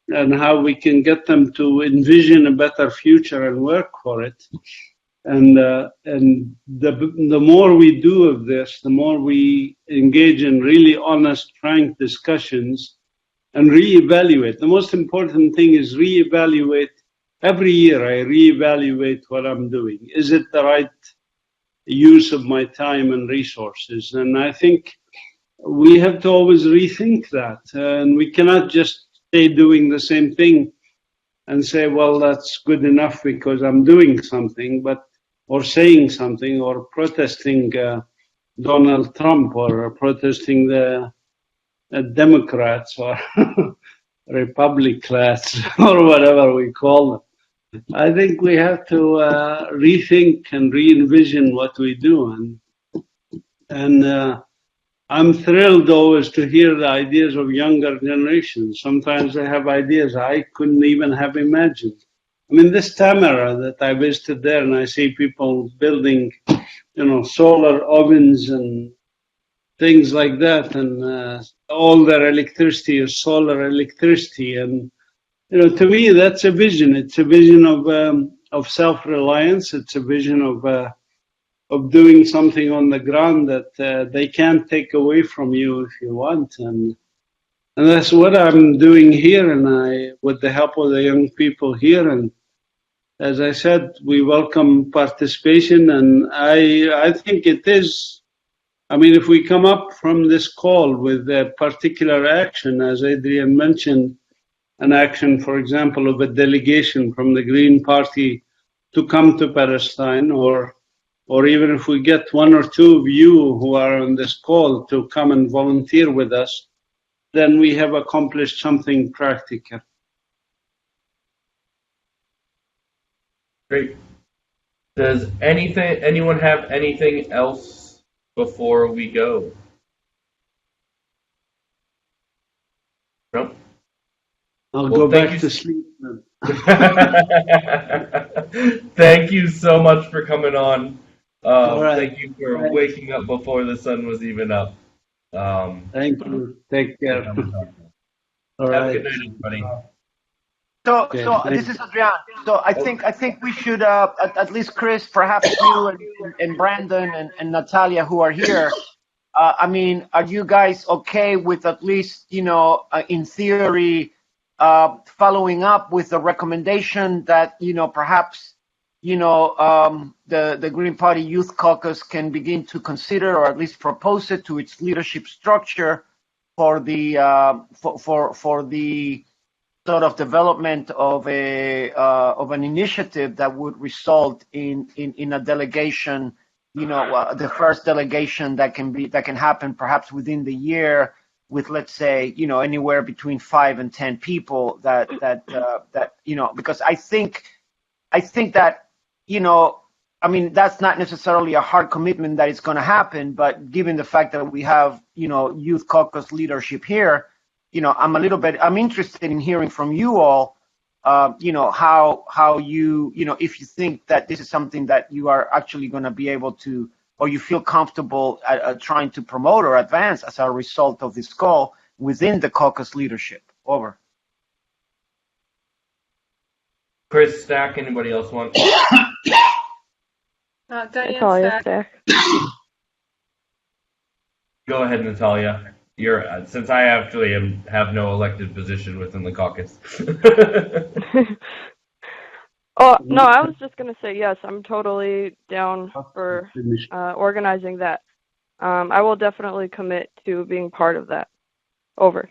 I: and how we can get them to envision a better future and work for it. And the more we do of this, the more we engage in really honest, frank discussions, and reevaluate. The most important thing is reevaluate. Every year I reevaluate what I'm doing. Is it the right use of my time and resources? And I think we have to always rethink that. And we cannot just stay doing the same thing and say, well, that's good enough because I'm doing something, or saying something, or protesting Donald Trump, or protesting the Democrats, or Republicans, or whatever we call them. I think we have to rethink and re-envision what we do. And I'm thrilled always to hear the ideas of younger generations. Sometimes they have ideas I couldn't even have imagined. I mean, this Tamara that I visited there, and I see people building, solar ovens and things like that, and all their electricity is solar electricity. And to me, that's a vision. It's a vision of self-reliance. It's a vision of doing something on the ground that they can't take away from you if you want. And that's what I'm doing here, and with the help of the young people here. And as I said, we welcome participation, and I think it is. I mean, if we come up from this call with a particular action, as Adrian mentioned, an action, for example, of a delegation from the Green Party to come to Palestine, or even if we get one or two of you who are on this call to come and volunteer with us, then we have accomplished something practical.
A: Great. Does anyone have anything else before we go? No?
I: I'll go back to sleep then.
A: Thank you so much for coming on.
I: Right.
A: Thank you for waking up before the sun was even up.
I: Thank you. Take care.
A: All right. Have a good night, everybody.
J: So this is Adrian. So I think we should at least Chris, perhaps you and Brandon and Natalia who are here. I mean, are you guys okay with at least in theory following up with the recommendation that perhaps the Green Party Youth Caucus can begin to consider, or at least propose it to its leadership structure for the for the sort of development of an initiative that would result in a delegation, the first delegation that can happen perhaps within the year, with, let's say, anywhere between 5 and 10 people that because I think that, I mean, that's not necessarily a hard commitment that it's going to happen, but given the fact that we have, Youth Caucus leadership here, I'm interested in hearing from you all, how you, if you think that this is something that you are actually going to be able to, or you feel comfortable trying to promote or advance as a result of this call within the caucus leadership. Over.
A: Chris, Stack, anybody else want?
H: Diane Stack.
A: Go ahead, Natalia. Since I actually have no elected position within the caucus.
E: Oh, no, I was just going to say yes, I'm totally down for organizing that. I will definitely commit to being part of that. Over.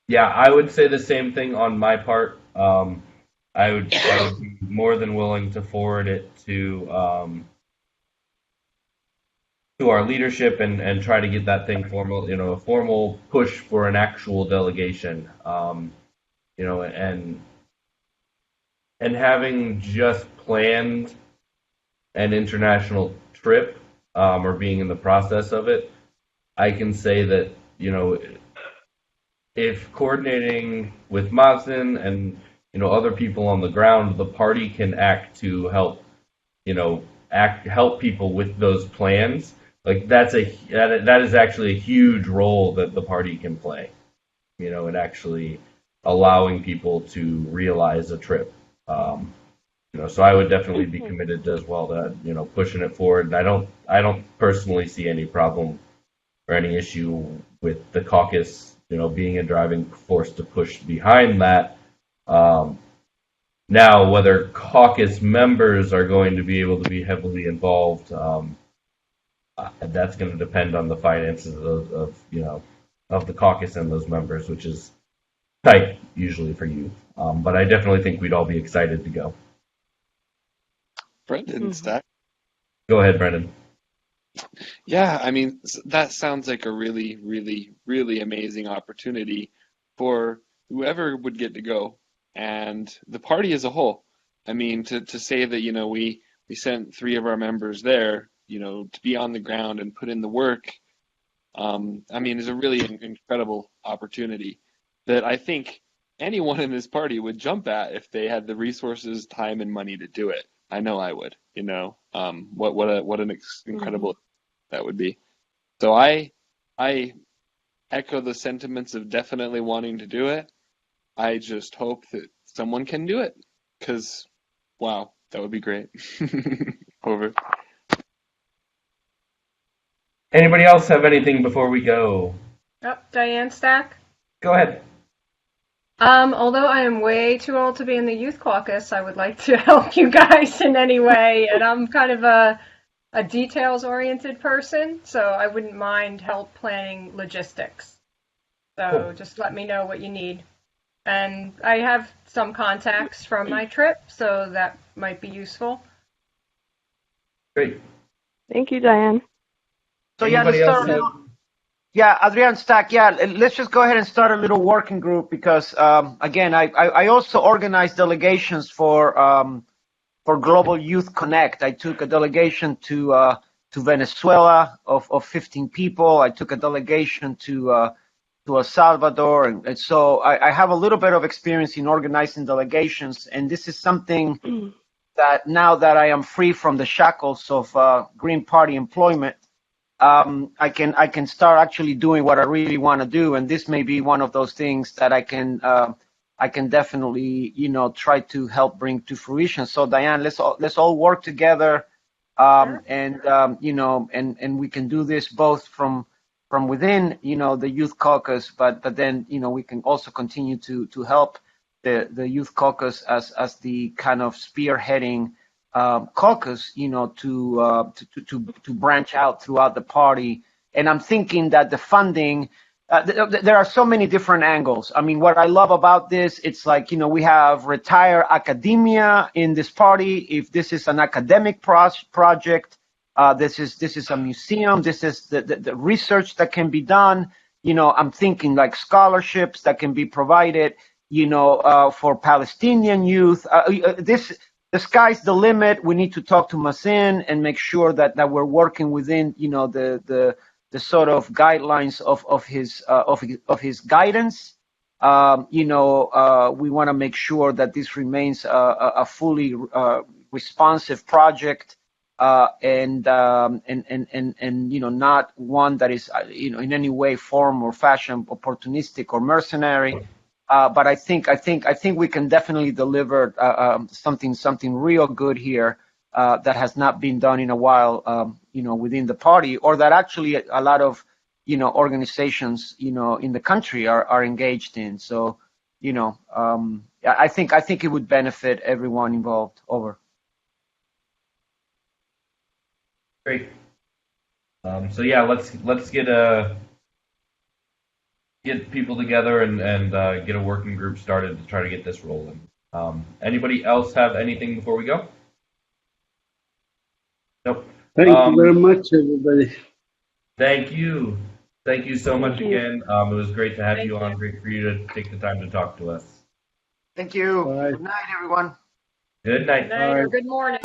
A: Yeah, I would say the same thing on my part. I would be more than willing to forward it to our leadership and try to get that thing formal, a formal push for an actual delegation, and having just planned an international trip, or being in the process of it, I can say that, if coordinating with Mazin and, other people on the ground, the party can act to help, help people with those plans. Like that is actually a huge role that the party can play, in actually allowing people to realize a trip. So I would definitely be committed as well to, pushing it forward. And I don't personally see any problem or any issue with the caucus, being a driving force to push behind that. Now, whether caucus members are going to be able to be heavily involved, that's going to depend on the finances of the caucus and those members, which is tight usually for youth. But I definitely think we'd all be excited to go.
L: Brendan, Stack.
A: Go ahead, Brendan.
L: Yeah, I mean, that sounds like a really, really, really amazing opportunity for whoever would get to go and the party as a whole. I mean, to say that, we sent 3 of our members there, to be on the ground and put in the work, I mean, is a really incredible opportunity that I think anyone in this party would jump at if they had the resources, time, and money to do it. I know I would, what an incredible that would be. So I echo the sentiments of definitely wanting to do it. I just hope that someone can do it, because, wow, that would be great. Over.
A: Anybody else have anything before we go?
H: Oh, Diane Stack.
A: Go ahead.
H: Although I am way too old to be in the youth caucus, I would like to help you guys in any way, and I'm kind of a details-oriented person, so I wouldn't mind help planning logistics. So Just let me know what you need. And I have some contacts from my trip, so that might be useful.
A: Great.
E: Thank you, Diane.
J: So let's start. Adrian Stack. Let's just go ahead and start a little working group because again, I also organized delegations for Global Youth Connect. I took a delegation to Venezuela of 15 people. I took a delegation to El Salvador, and so I have a little bit of experience in organizing delegations, and this is something that now that I am free from the shackles of Green Party employment, I can start actually doing what I really want to do, and this may be one of those things that I can definitely try to help bring to fruition. So Diane, let's all work together, and we can do this both from within the youth caucus, but then we can also continue to help the youth caucus as the kind of spearheading caucus, to branch out throughout the party. And I'm thinking that the funding, there are so many different angles. I mean, what I love about this, it's like, we have retired academia in this party. If this is an academic project, this is a museum. This is the research that can be done. I'm thinking like scholarships that can be provided, for Palestinian youth. The sky's the limit. We need to talk to Mazin and make sure that we're working within, the sort of guidelines of his guidance. We want to make sure that this remains a fully responsive project, and not one that is in any way, form, or fashion opportunistic or mercenary. But I think we can definitely deliver something real good here that has not been done in a while, within the party, or that actually a lot of organizations in the country are engaged in. So I think it would benefit everyone involved. Over.
A: Great. So let's get people together and get a working group started to try to get this rolling. Anybody else have anything before we go? Nope.
I: Thank you very much, everybody.
A: Thank you. Thank you so much again. It was great to have you on. Great for you to take the time to talk to us.
J: Thank you.
I: Bye.
J: Good night, everyone.
A: Good night.
H: Good night or good morning.